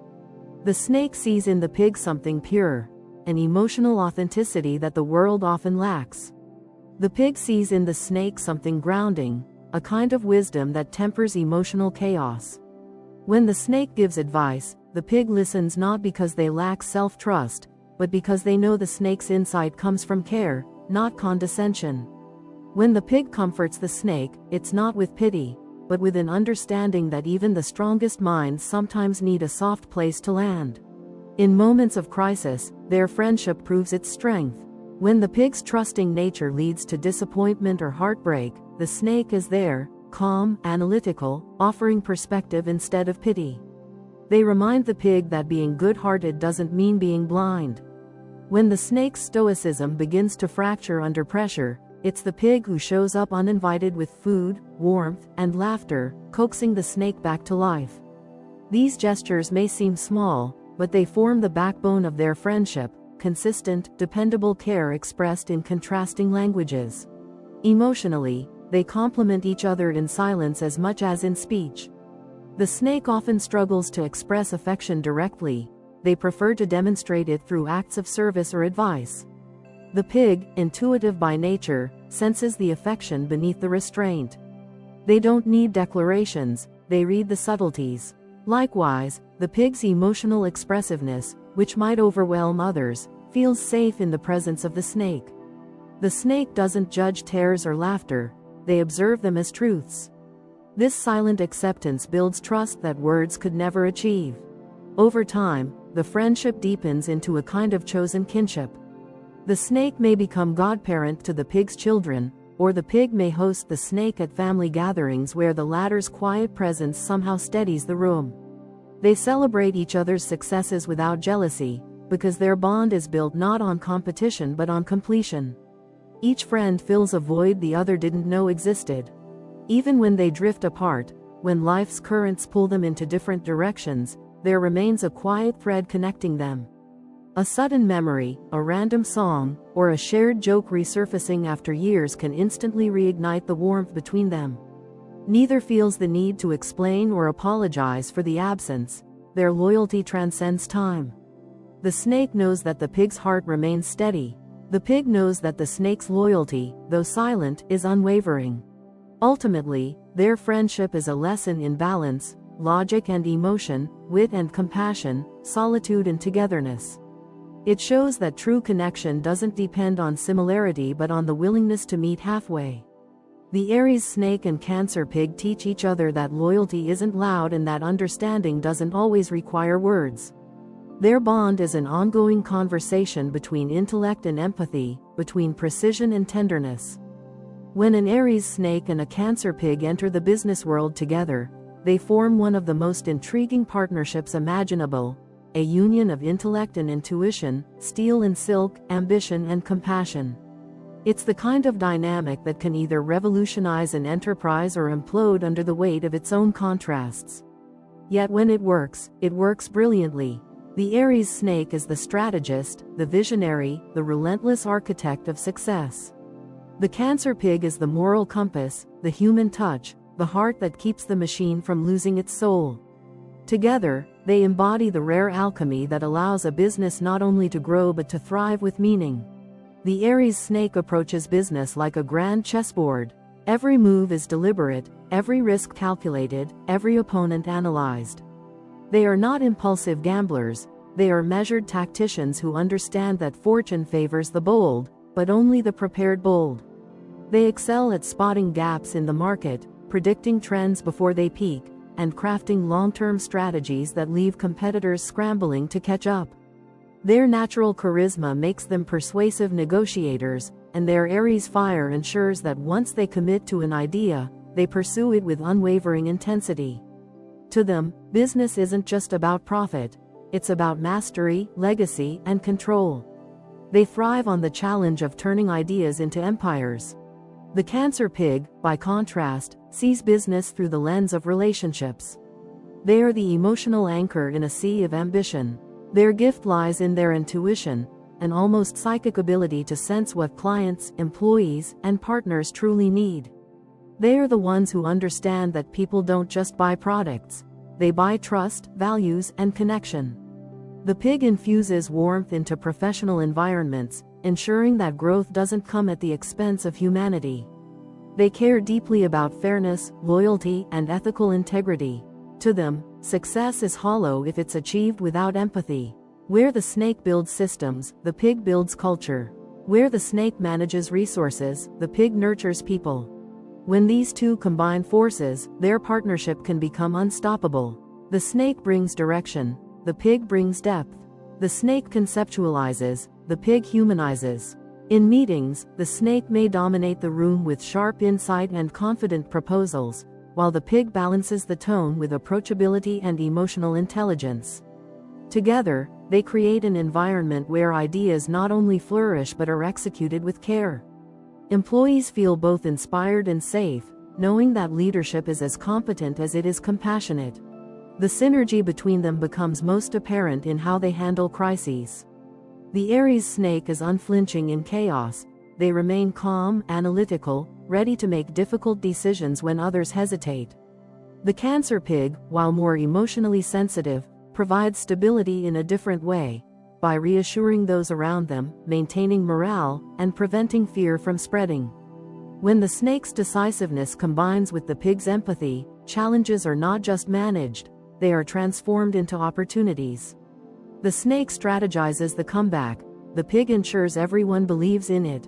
The snake sees in the pig something pure, an emotional authenticity that the world often lacks. The pig sees in the snake something grounding, a kind of wisdom that tempers emotional chaos. When the snake gives advice, the pig listens not because they lack self-trust, but because they know the snake's insight comes from care, not condescension. When the pig comforts the snake, it's not with pity, but with an understanding that even the strongest minds sometimes need a soft place to land. In moments of crisis, their friendship proves its strength. When the pig's trusting nature leads to disappointment or heartbreak, the snake is there, calm, analytical, offering perspective instead of pity. They remind the pig that being good-hearted doesn't mean being blind. When the snake's stoicism begins to fracture under pressure, it's the pig who shows up uninvited with food, warmth, and laughter, coaxing the snake back to life. These gestures may seem small, but they form the backbone of their friendship, consistent, dependable care expressed in contrasting languages. Emotionally, they complement each other in silence as much as in speech. The snake often struggles to express affection directly. They prefer to demonstrate it through acts of service or advice. The pig, intuitive by nature, senses the affection beneath the restraint. They don't need declarations, they read the subtleties. Likewise, the pig's emotional expressiveness, which might overwhelm others, feels safe in the presence of the snake. The snake doesn't judge tears or laughter, they observe them as truths. This silent acceptance builds trust that words could never achieve. Over time, the friendship deepens into a kind of chosen kinship. The snake may become godparent to the pig's children, or the pig may host the snake at family gatherings where the latter's quiet presence somehow steadies the room. They celebrate each other's successes without jealousy, because their bond is built not on competition but on completion. Each friend fills a void the other didn't know existed. Even when they drift apart, when life's currents pull them into different directions, there remains a quiet thread connecting them. A sudden memory, a random song, or a shared joke resurfacing after years can instantly reignite the warmth between them. Neither feels the need to explain or apologize for the absence. Their loyalty transcends time. The snake knows that the pig's heart remains steady. The pig knows that the snake's loyalty, though silent, is unwavering. Ultimately, their friendship is a lesson in balance, logic and emotion, wit and compassion, solitude and togetherness. It shows that true connection doesn't depend on similarity but on the willingness to meet halfway. The Aries snake and Cancer pig teach each other that loyalty isn't loud and that understanding doesn't always require words. Their bond is an ongoing conversation between intellect and empathy, between precision and tenderness. When an Aries snake and a Cancer pig enter the business world together, they form one of the most intriguing partnerships imaginable. A union of intellect and intuition, steel and silk, ambition and compassion. It's the kind of dynamic that can either revolutionize an enterprise or implode under the weight of its own contrasts. Yet when it works brilliantly. The Aries snake is the strategist, the visionary, the relentless architect of success. The Cancer pig is the moral compass, the human touch, the heart that keeps the machine from losing its soul. Together, they embody the rare alchemy that allows a business not only to grow but to thrive with meaning. The Aries snake approaches business like a grand chessboard. Every move is deliberate, every risk calculated, every opponent analyzed. They are not impulsive gamblers, they are measured tacticians who understand that fortune favors the bold, but only the prepared bold. They excel at spotting gaps in the market, predicting trends before they peak, and crafting long-term strategies that leave competitors scrambling to catch up. Their natural charisma makes them persuasive negotiators, and their Aries fire ensures that once they commit to an idea, they pursue it with unwavering intensity. To them, business isn't just about profit, it's about mastery, legacy, and control. They thrive on the challenge of turning ideas into empires. The Cancer pig, by contrast, sees business through the lens of relationships. They are the emotional anchor in a sea of ambition. Their gift lies in their intuition, an almost psychic ability to sense what clients, employees, and partners truly need. They are the ones who understand that people don't just buy products, they buy trust, values, and connection. The pig infuses warmth into professional environments, ensuring that growth doesn't come at the expense of humanity. They care deeply about fairness, loyalty, and ethical integrity. To them, success is hollow if it's achieved without empathy. Where the snake builds systems, the pig builds culture. Where the snake manages resources, the pig nurtures people. When these two combine forces, their partnership can become unstoppable. The snake brings direction, the pig brings depth. The snake conceptualizes, the pig humanizes. In meetings, the snake may dominate the room with sharp insight and confident proposals, while the pig balances the tone with approachability and emotional intelligence. Together, they create an environment where ideas not only flourish but are executed with care. Employees feel both inspired and safe, knowing that leadership is as competent as it is compassionate. The synergy between them becomes most apparent in how they handle crises. The Aries snake is unflinching in chaos. They remain calm, analytical, ready to make difficult decisions when others hesitate. The Cancer pig, while more emotionally sensitive, provides stability in a different way, by reassuring those around them, maintaining morale, and preventing fear from spreading. When the snake's decisiveness combines with the pig's empathy, challenges are not just managed, they are transformed into opportunities. The snake strategizes the comeback, the pig ensures everyone believes in it.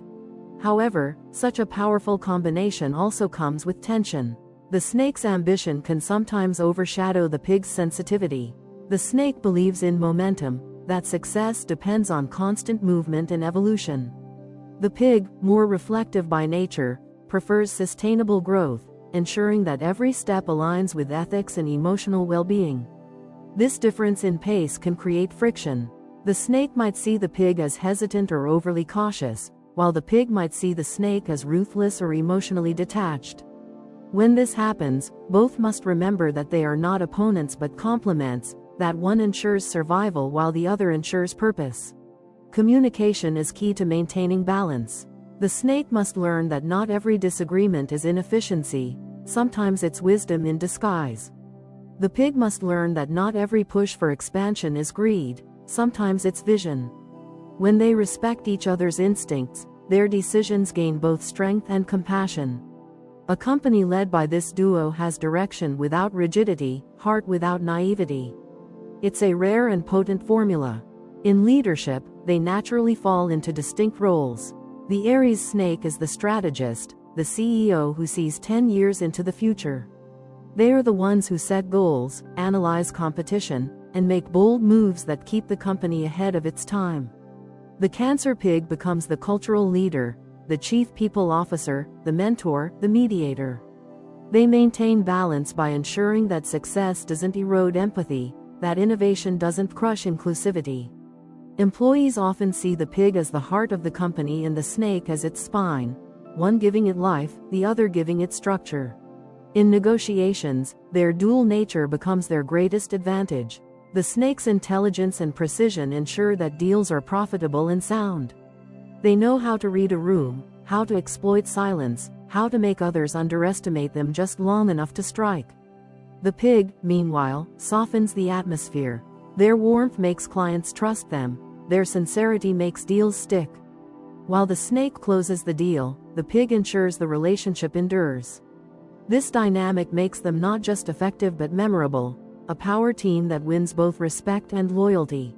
However, such a powerful combination also comes with tension. The snake's ambition can sometimes overshadow the pig's sensitivity. The snake believes in momentum, that success depends on constant movement and evolution. The pig, more reflective by nature, prefers sustainable growth, ensuring that every step aligns with ethics and emotional well-being. This difference in pace can create friction. The snake might see the pig as hesitant or overly cautious, while the pig might see the snake as ruthless or emotionally detached. When this happens, both must remember that they are not opponents but complements, that one ensures survival while the other ensures purpose. Communication is key to maintaining balance. The snake must learn that not every disagreement is inefficiency, sometimes it's wisdom in disguise. The pig must learn that not every push for expansion is greed, sometimes it's vision. When they respect each other's instincts, their decisions gain both strength and compassion. A company led by this duo has direction without rigidity, heart without naivety. It's a rare and potent formula. In leadership, they naturally fall into distinct roles. The Aries snake is the strategist, the CEO who sees 10 years into the future. They are the ones who set goals, analyze competition, and make bold moves that keep the company ahead of its time. The Cancer pig becomes the cultural leader, the chief people officer, the mentor, the mediator. They maintain balance by ensuring that success doesn't erode empathy, that innovation doesn't crush inclusivity. Employees often see the pig as the heart of the company and the snake as its spine, one giving it life, the other giving it structure. In negotiations, their dual nature becomes their greatest advantage. The snake's intelligence and precision ensure that deals are profitable and sound. They know how to read a room, how to exploit silence, how to make others underestimate them just long enough to strike. The pig, meanwhile, softens the atmosphere. Their warmth makes clients trust them, their sincerity makes deals stick. While the snake closes the deal, the pig ensures the relationship endures. This dynamic makes them not just effective but memorable, a power team that wins both respect and loyalty.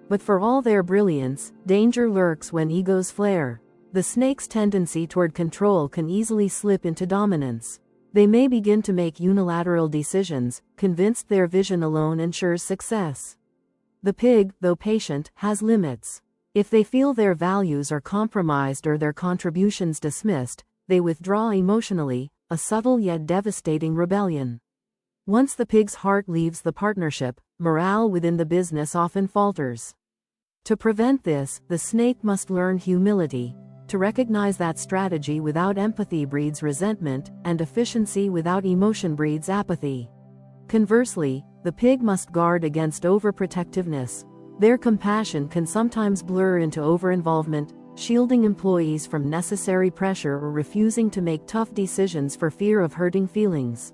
But for all their brilliance, danger lurks when egos flare. The snake's tendency toward control can easily slip into dominance. They may begin to make unilateral decisions, convinced their vision alone ensures success. The pig, though patient, has limits. If they feel their values are compromised or their contributions dismissed, they withdraw emotionally, a subtle yet devastating rebellion. Once the pig's heart leaves the partnership, morale within the business often falters. To prevent this, the snake must learn humility, to recognize that strategy without empathy breeds resentment, and efficiency without emotion breeds apathy. Conversely, the pig must guard against overprotectiveness. Their compassion can sometimes blur into overinvolvement, shielding employees from necessary pressure or refusing to make tough decisions for fear of hurting feelings.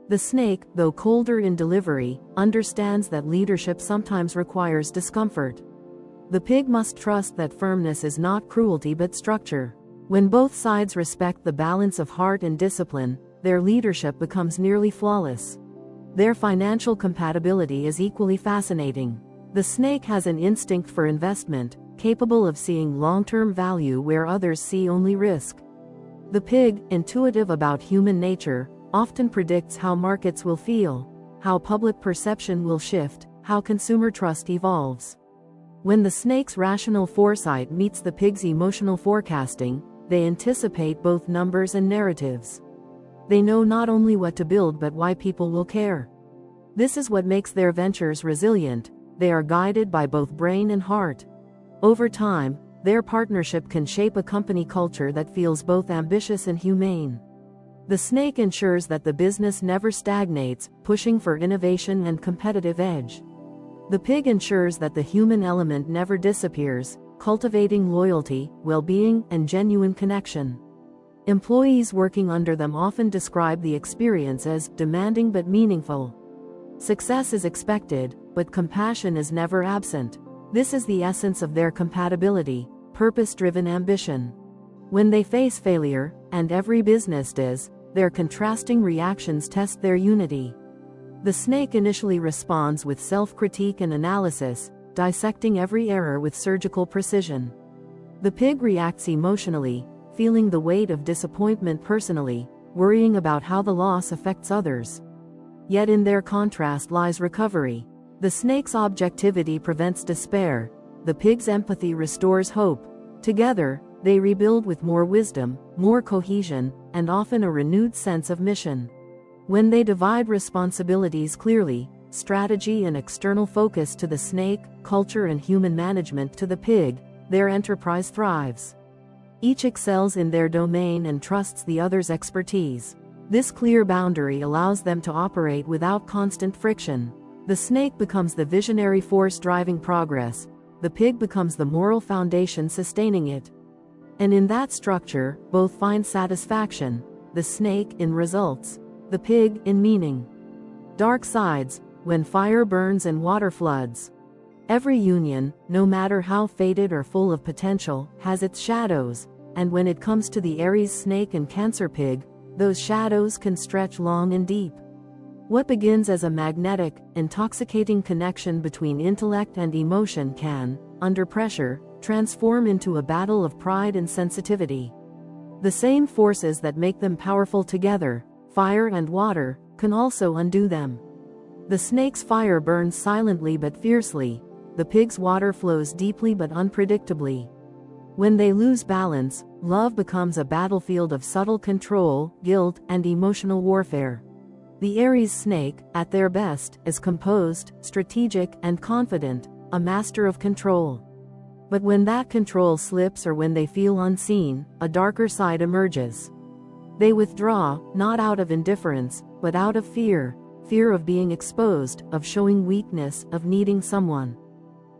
The snake, though colder in delivery, understands that leadership sometimes requires discomfort. The pig must trust that firmness is not cruelty but structure. When both sides respect the balance of heart and discipline, their leadership becomes nearly flawless. Their financial compatibility is equally fascinating. The snake has an instinct for investment, capable of seeing long-term value where others see only risk. The pig, intuitive about human nature, often predicts how markets will feel, how public perception will shift, how consumer trust evolves. When the snake's rational foresight meets the pig's emotional forecasting, they anticipate both numbers and narratives. They know not only what to build but why people will care. This is what makes their ventures resilient. They are guided by both brain and heart. Over time, their partnership can shape a company culture that feels both ambitious and humane. The snake ensures that the business never stagnates, pushing for innovation and competitive edge. The pig ensures that the human element never disappears, cultivating loyalty, well-being, and genuine connection. Employees working under them often describe the experience as demanding but meaningful. Success is expected, but compassion is never absent. This is the essence of their compatibility, purpose-driven ambition. When they face failure, and every business does, their contrasting reactions test their unity. The snake initially responds with self-critique and analysis, dissecting every error with surgical precision. The pig reacts emotionally, feeling the weight of disappointment personally, worrying about how the loss affects others. Yet in their contrast lies recovery. The snake's objectivity prevents despair, the pig's empathy restores hope. Together, they rebuild with more wisdom, more cohesion, and often a renewed sense of mission. When they divide responsibilities clearly, strategy and external focus to the snake, culture and human management to the pig, their enterprise thrives. Each excels in their domain and trusts the other's expertise. This clear boundary allows them to operate without constant friction. The snake becomes the visionary force driving progress, the pig becomes the moral foundation sustaining it. And in that structure, both find satisfaction, the snake in results, the pig in meaning. Dark sides, when fire burns and water floods. Every union, no matter how fated or full of potential, has its shadows, and when it comes to the Aries snake and Cancer pig, those shadows can stretch long and deep. What begins as a magnetic, intoxicating connection between intellect and emotion can, under pressure, transform into a battle of pride and sensitivity. The same forces that make them powerful together, fire and water, can also undo them. The snake's fire burns silently but fiercely, the pig's water flows deeply but unpredictably. When they lose balance, love becomes a battlefield of subtle control, guilt, and emotional warfare. The Aries snake, at their best, is composed, strategic, and confident, a master of control. But when that control slips or when they feel unseen, a darker side emerges. They withdraw, not out of indifference, but out of fear of being exposed, of showing weakness, of needing someone.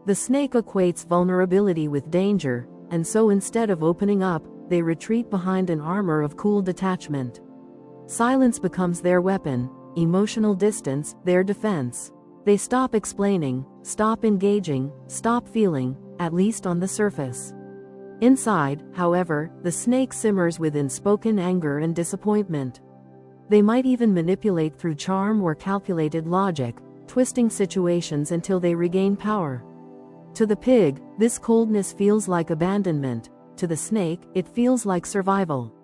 The snake equates vulnerability with danger, and so instead of opening up, they retreat behind an armor of cool detachment. Silence becomes their weapon, emotional distance, their defense. They stop explaining, stop engaging, stop feeling, at least on the surface. Inside, however, the snake simmers with unspoken anger and disappointment. They might even manipulate through charm or calculated logic, twisting situations until they regain power. To the pig, this coldness feels like abandonment. To the snake, it feels like survival.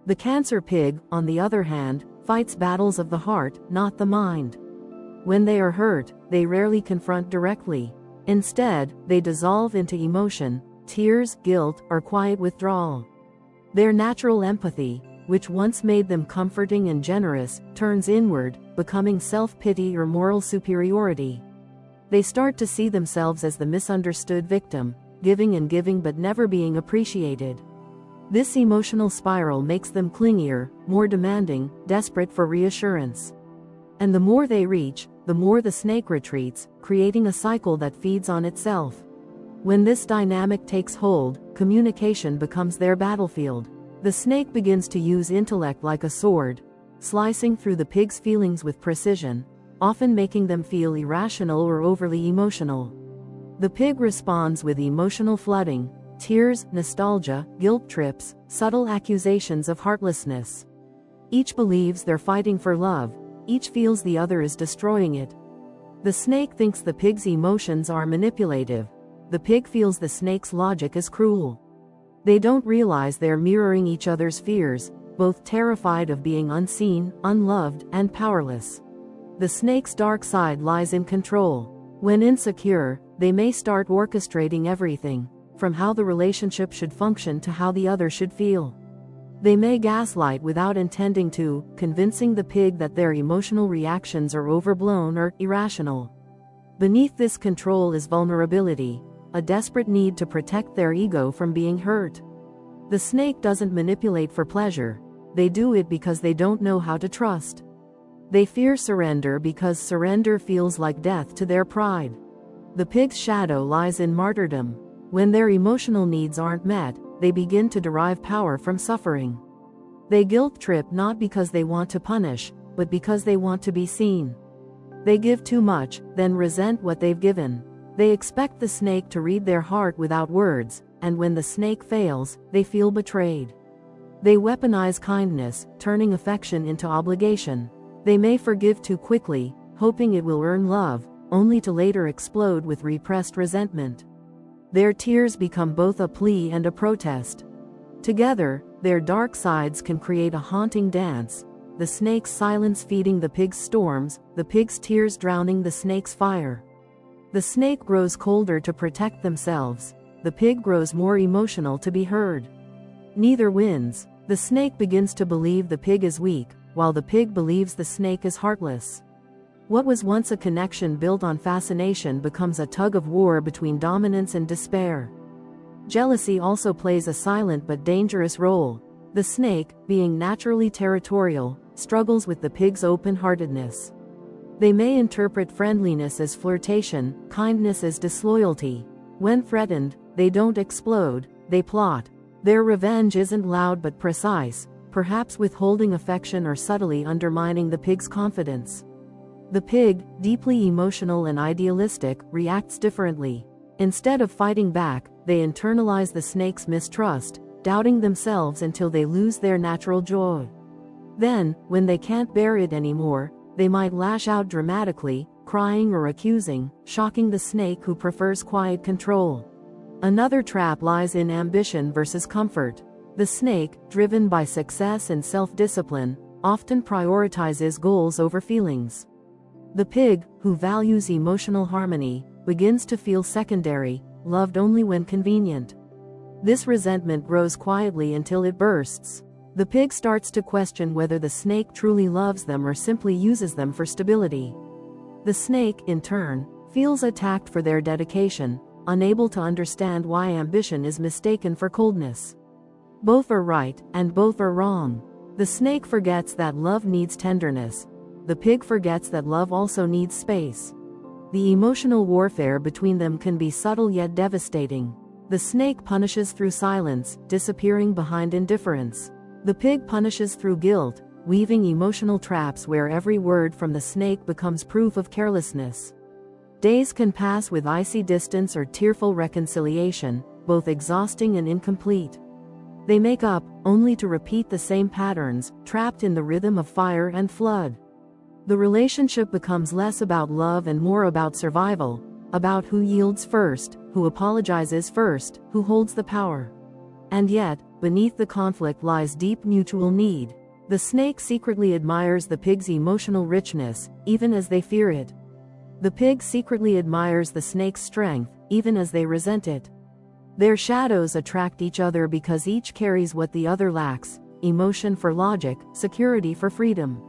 The Cancer pig, on the other hand, fights battles of the heart, not the mind. When they are hurt, they rarely confront directly. Instead, they dissolve into emotion, tears, guilt, or quiet withdrawal. Their natural empathy, which once made them comforting and generous, turns inward, becoming self-pity or moral superiority. They start to see themselves as the misunderstood victim, giving and giving but never being appreciated. This emotional spiral makes them clingier, more demanding, desperate for reassurance. And the more they reach, the more the snake retreats, creating a cycle that feeds on itself. When this dynamic takes hold, communication becomes their battlefield. The snake begins to use intellect like a sword, slicing through the pig's feelings with precision, often making them feel irrational or overly emotional. The pig responds with emotional flooding, tears, nostalgia, guilt trips, subtle accusations of heartlessness. Each believes they're fighting for love, each feels the other is destroying it. The snake thinks the pig's emotions are manipulative. The pig feels the snake's logic is cruel. They don't realize they're mirroring each other's fears, both terrified of being unseen, unloved, and powerless. The snake's dark side lies in control. When insecure, they may start orchestrating everything, from how the relationship should function to how the other should feel. They may gaslight without intending to, convincing the pig that their emotional reactions are overblown or irrational. Beneath this control is vulnerability, a desperate need to protect their ego from being hurt. The snake doesn't manipulate for pleasure, they do it because they don't know how to trust. They fear surrender because surrender feels like death to their pride. The pig's shadow lies in martyrdom. When their emotional needs aren't met, they begin to derive power from suffering. They guilt trip not because they want to punish, but because they want to be seen. They give too much, then resent what they've given. They expect the snake to read their heart without words, and when the snake fails, they feel betrayed. They weaponize kindness, turning affection into obligation. They may forgive too quickly, hoping it will earn love, only to later explode with repressed resentment. Their tears become both a plea and a protest. Together, their dark sides can create a haunting dance, the snake's silence feeding the pig's storms, the pig's tears drowning the snake's fire. The snake grows colder to protect themselves, the pig grows more emotional to be heard. Neither wins. The snake begins to believe the pig is weak, while the pig believes the snake is heartless. What was once a connection built on fascination becomes a tug-of-war between dominance and despair. Jealousy also plays a silent but dangerous role. The snake, being naturally territorial, struggles with the pig's open-heartedness. They may interpret friendliness as flirtation, kindness as disloyalty. When threatened, they don't explode, they plot. Their revenge isn't loud but precise, perhaps withholding affection or subtly undermining the pig's confidence. The pig, deeply emotional and idealistic, reacts differently. Instead of fighting back, they internalize the snake's mistrust, doubting themselves until they lose their natural joy. Then, when they can't bear it anymore, they might lash out dramatically, crying or accusing, shocking the snake who prefers quiet control. Another trap lies in ambition versus comfort. The snake, driven by success and self-discipline, often prioritizes goals over feelings. The pig, who values emotional harmony, begins to feel secondary, loved only when convenient. This resentment grows quietly until it bursts. The pig starts to question whether the snake truly loves them or simply uses them for stability. The snake, in turn, feels attacked for their dedication, unable to understand why ambition is mistaken for coldness. Both are right, and both are wrong. The snake forgets that love needs tenderness. The pig forgets that love also needs space. The emotional warfare between them can be subtle yet devastating. The snake punishes through silence, disappearing behind indifference. The pig punishes through guilt, weaving emotional traps where every word from the snake becomes proof of carelessness. Days can pass with icy distance or tearful reconciliation, both exhausting and incomplete. They make up, only to repeat the same patterns, trapped in the rhythm of fire and flood. The relationship becomes less about love and more about survival, about who yields first, who apologizes first, who holds the power. And yet, beneath the conflict lies deep mutual need. The snake secretly admires the pig's emotional richness, even as they fear it. The pig secretly admires the snake's strength, even as they resent it. Their shadows attract each other because each carries what the other lacks: emotion for logic, security for freedom.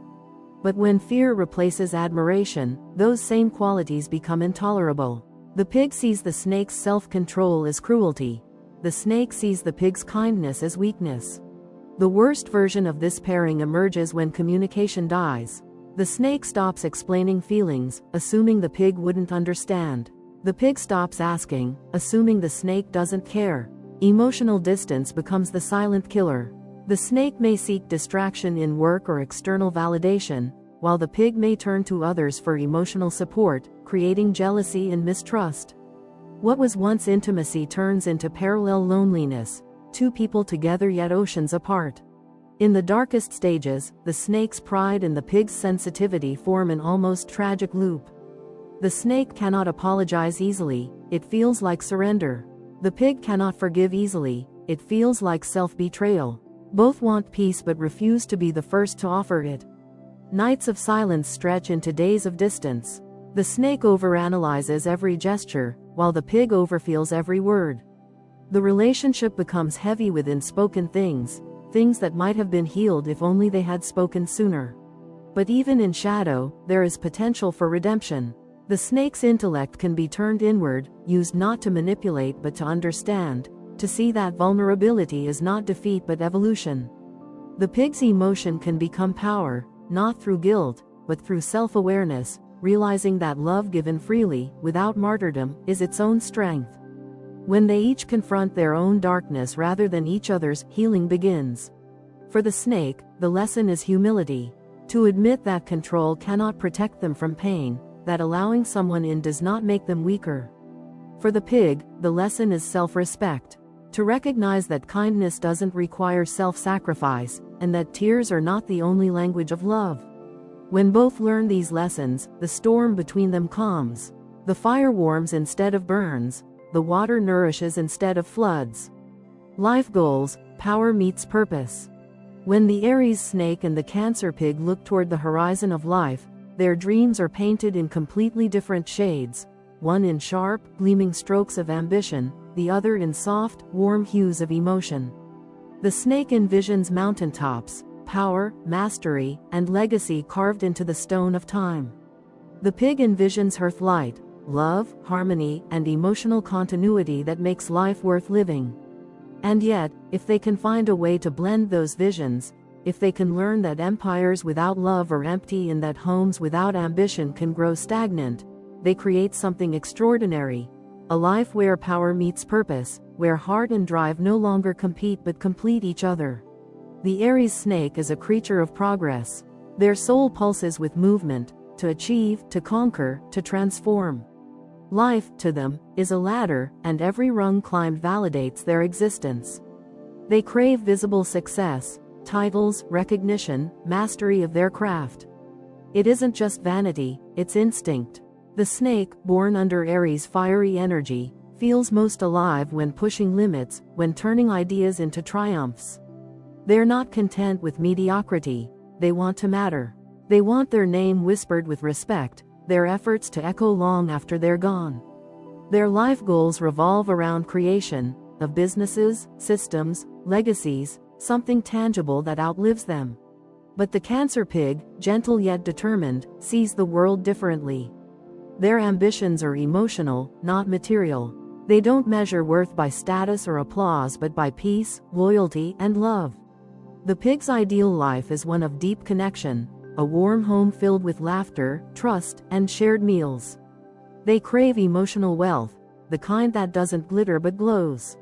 But when fear replaces admiration, those same qualities become intolerable. The pig sees the snake's self-control as cruelty. The snake sees the pig's kindness as weakness. The worst version of this pairing emerges when communication dies. The snake stops explaining feelings, assuming the pig wouldn't understand. The pig stops asking, assuming the snake doesn't care. Emotional distance becomes the silent killer. The snake may seek distraction in work or external validation, while the pig may turn to others for emotional support, creating jealousy and mistrust. What was once intimacy turns into parallel loneliness, two people together yet oceans apart. In the darkest stages, the snake's pride and the pig's sensitivity form an almost tragic loop. The snake cannot apologize easily, it feels like surrender. The pig cannot forgive easily, it feels like self-betrayal. Both want peace but refuse to be the first to offer it. Nights of silence stretch into days of distance. The snake overanalyzes every gesture, while the pig overfeels every word. The relationship becomes heavy with unspoken things that might have been healed if only they had spoken sooner. But even in shadow, there is potential for redemption. The snake's intellect can be turned inward, used not to manipulate but to understand, to see that vulnerability is not defeat but evolution. The pig's emotion can become power, not through guilt, but through self-awareness, realizing that love given freely, without martyrdom, is its own strength. When they each confront their own darkness rather than each other's, healing begins. For the snake, the lesson is humility. To admit that control cannot protect them from pain, that allowing someone in does not make them weaker. For the pig, the lesson is self-respect. To recognize that kindness doesn't require self-sacrifice, and that tears are not the only language of love. When both learn these lessons, the storm between them calms. The fire warms instead of burns, the water nourishes instead of floods. Life goals, power meets purpose. When the Aries snake and the Cancer pig look toward the horizon of life, their dreams are painted in completely different shades, one in sharp, gleaming strokes of ambition, the other in soft, warm hues of emotion. The snake envisions mountaintops, power, mastery, and legacy carved into the stone of time. The pig envisions hearthlight, love, harmony, and emotional continuity that makes life worth living. And yet, if they can find a way to blend those visions, if they can learn that empires without love are empty and that homes without ambition can grow stagnant, they create something extraordinary. A life where power meets purpose, where heart and drive no longer compete but complete each other. The Aries snake is a creature of progress. Their soul pulses with movement, to achieve, to conquer, to transform. Life, to them, is a ladder, and every rung climbed validates their existence. They crave visible success, titles, recognition, mastery of their craft. It isn't just vanity, it's instinct. The snake, born under Aries' fiery energy, feels most alive when pushing limits, when turning ideas into triumphs. They're not content with mediocrity, they want to matter. They want their name whispered with respect, their efforts to echo long after they're gone. Their life goals revolve around creation, of businesses, systems, legacies, something tangible that outlives them. But the Cancer pig, gentle yet determined, sees the world differently. Their ambitions are emotional, not material. They don't measure worth by status or applause but by peace, loyalty, and love. The pig's ideal life is one of deep connection, a warm home filled with laughter, trust, and shared meals. They crave emotional wealth, the kind that doesn't glitter but glows.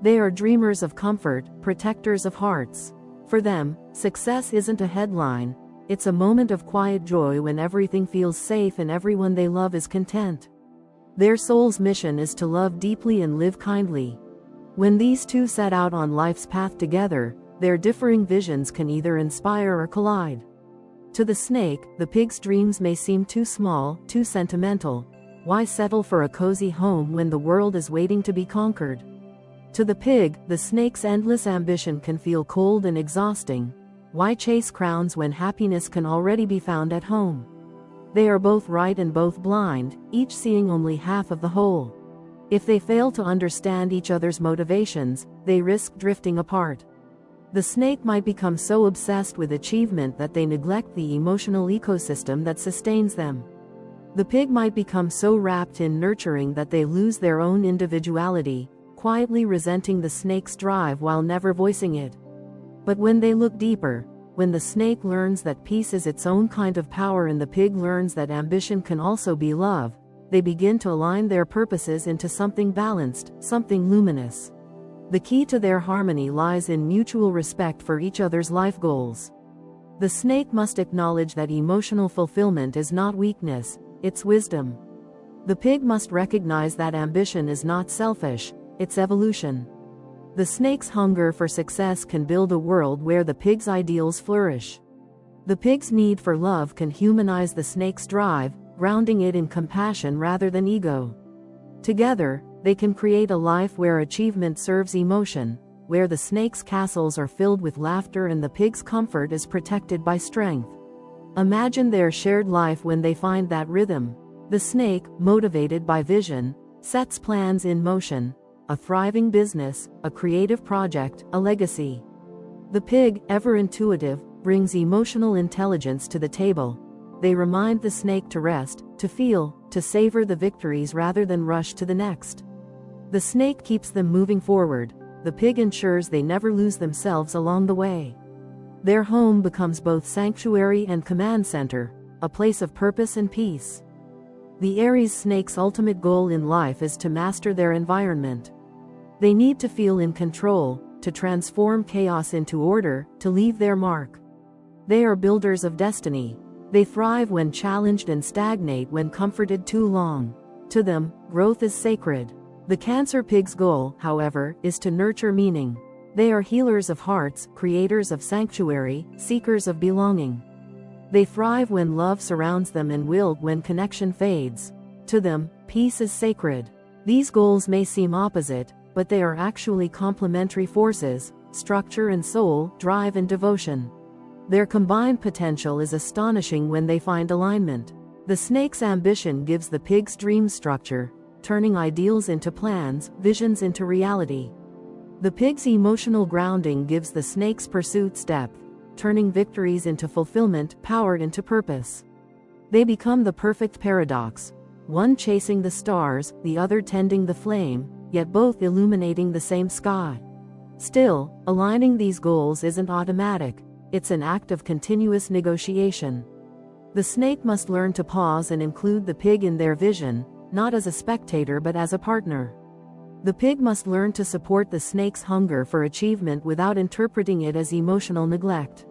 They are dreamers of comfort, protectors of hearts. For them, success isn't a headline, it's a moment of quiet joy when everything feels safe and everyone they love is content. Their soul's mission is to love deeply and live kindly. When these two set out on life's path together, their differing visions can either inspire or collide. To the snake, the pig's dreams may seem too small, too sentimental. Why settle for a cozy home when the world is waiting to be conquered? To the pig, the snake's endless ambition can feel cold and exhausting. Why chase crowns when happiness can already be found at home? They are both right and both blind, each seeing only half of the whole. If they fail to understand each other's motivations, they risk drifting apart. The snake might become so obsessed with achievement that they neglect the emotional ecosystem that sustains them. The pig might become so wrapped in nurturing that they lose their own individuality, quietly resenting the snake's drive while never voicing it. But when they look deeper, when the snake learns that peace is its own kind of power and the pig learns that ambition can also be love, they begin to align their purposes into something balanced, something luminous. The key to their harmony lies in mutual respect for each other's life goals. The snake must acknowledge that emotional fulfillment is not weakness, it's wisdom. The pig must recognize that ambition is not selfish, it's evolution. The snake's hunger for success can build a world where the pig's ideals flourish. The pig's need for love can humanize the snake's drive, grounding it in compassion rather than ego. Together, they can create a life where achievement serves emotion, where the snake's castles are filled with laughter and the pig's comfort is protected by strength. Imagine their shared life when they find that rhythm. The snake, motivated by vision, sets plans in motion, a thriving business, a creative project, a legacy. The pig, ever intuitive, brings emotional intelligence to the table. They remind the snake to rest, to feel, to savor the victories rather than rush to the next. The snake keeps them moving forward. The pig ensures they never lose themselves along the way. Their home becomes both sanctuary and command center, a place of purpose and peace. The Aries snake's ultimate goal in life is to master their environment. They need to feel in control, to transform chaos into order, to leave their mark. They are builders of destiny. They thrive when challenged and stagnate when comforted too long. To them, growth is sacred. The Cancer pig's goal, however, is to nurture meaning. They are healers of hearts, creators of sanctuary, seekers of belonging. They thrive when love surrounds them and wilt when connection fades. To them, peace is sacred. These goals may seem opposite, but they are actually complementary forces: structure and soul, drive and devotion. Their combined potential is astonishing when they find alignment. The snake's ambition gives the pig's dream structure, turning ideals into plans, visions into reality. The pig's emotional grounding gives the snake's pursuits depth, turning victories into fulfillment, power into purpose. They become the perfect paradox, one chasing the stars, the other tending the flame, yet both illuminating the same sky. Still, aligning these goals isn't automatic. It's an act of continuous negotiation. The snake must learn to pause and include the pig in their vision, not as a spectator but as a partner. The pig must learn to support the snake's hunger for achievement without interpreting it as emotional neglect.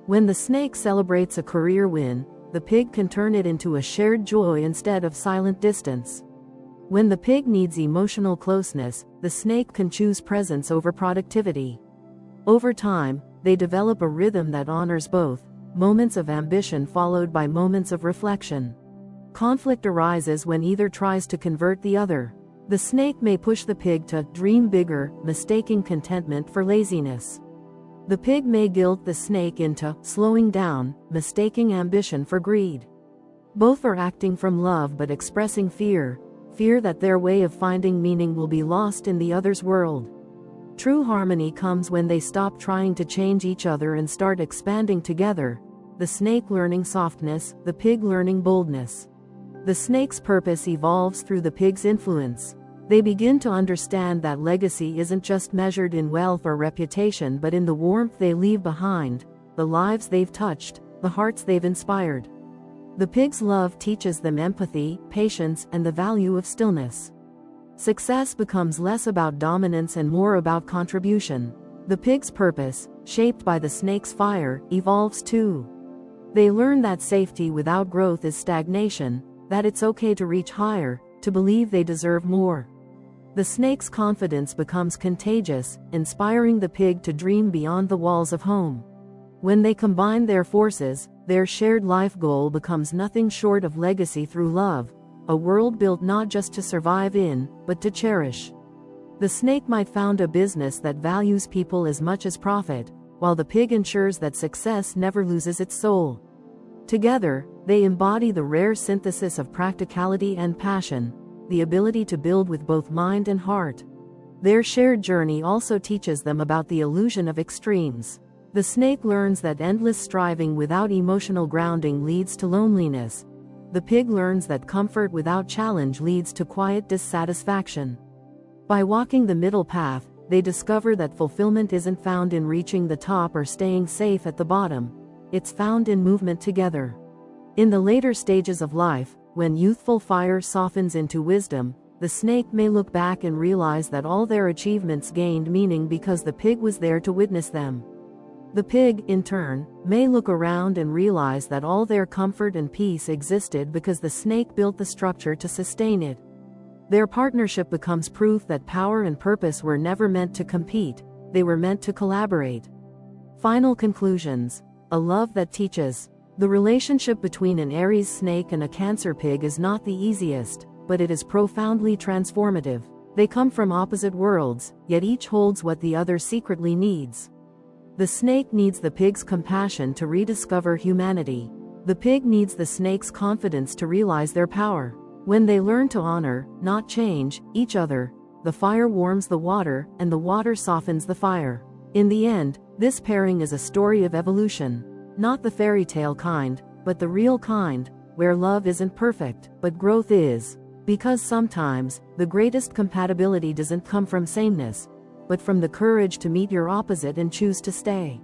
When the snake celebrates a career win, the pig can turn it into a shared joy instead of silent distance. When the pig needs emotional closeness, the snake can choose presence over productivity. Over time, they develop a rhythm that honors both, moments of ambition followed by moments of reflection. Conflict arises when either tries to convert the other. The snake may push the pig to dream bigger, mistaking contentment for laziness. The pig may guilt the snake into slowing down, mistaking ambition for greed. Both are acting from love but expressing fear that their way of finding meaning will be lost in the other's world. True harmony comes when they stop trying to change each other and start expanding together, the snake learning softness, the pig learning boldness. The snake's purpose evolves through the pig's influence. They begin to understand that legacy isn't just measured in wealth or reputation but in the warmth they leave behind, the lives they've touched, the hearts they've inspired. The pig's love teaches them empathy, patience, and the value of stillness. Success becomes less about dominance and more about contribution. The pig's purpose, shaped by the snake's fire, evolves too. They learn that safety without growth is stagnation, that it's okay to reach higher, to believe they deserve more. The snake's confidence becomes contagious, inspiring the pig to dream beyond the walls of home. When they combine their forces, their shared life goal becomes nothing short of legacy through love, a world built not just to survive in, but to cherish. The snake might found a business that values people as much as profit, while the pig ensures that success never loses its soul. Together, they embody the rare synthesis of practicality and passion, the ability to build with both mind and heart. Their shared journey also teaches them about the illusion of extremes. The snake learns that endless striving without emotional grounding leads to loneliness. The pig learns that comfort without challenge leads to quiet dissatisfaction. By walking the middle path, they discover that fulfillment isn't found in reaching the top or staying safe at the bottom. It's found in movement together. In the later stages of life, when youthful fire softens into wisdom, the snake may look back and realize that all their achievements gained meaning because the pig was there to witness them. The pig, in turn, may look around and realize that all their comfort and peace existed because the snake built the structure to sustain it. Their partnership becomes proof that power and purpose were never meant to compete, they were meant to collaborate. Final conclusions. A love that teaches. The relationship between an Aries snake and a Cancer pig is not the easiest, but it is profoundly transformative. They come from opposite worlds, yet each holds what the other secretly needs. The snake needs the pig's compassion to rediscover humanity. The pig needs the snake's confidence to realize their power. When they learn to honor, not change, each other, the fire warms the water, and the water softens the fire. In the end, this pairing is a story of evolution. Not the fairy tale kind, but the real kind, where love isn't perfect, but growth is. Because sometimes, the greatest compatibility doesn't come from sameness, but from the courage to meet your opposite and choose to stay.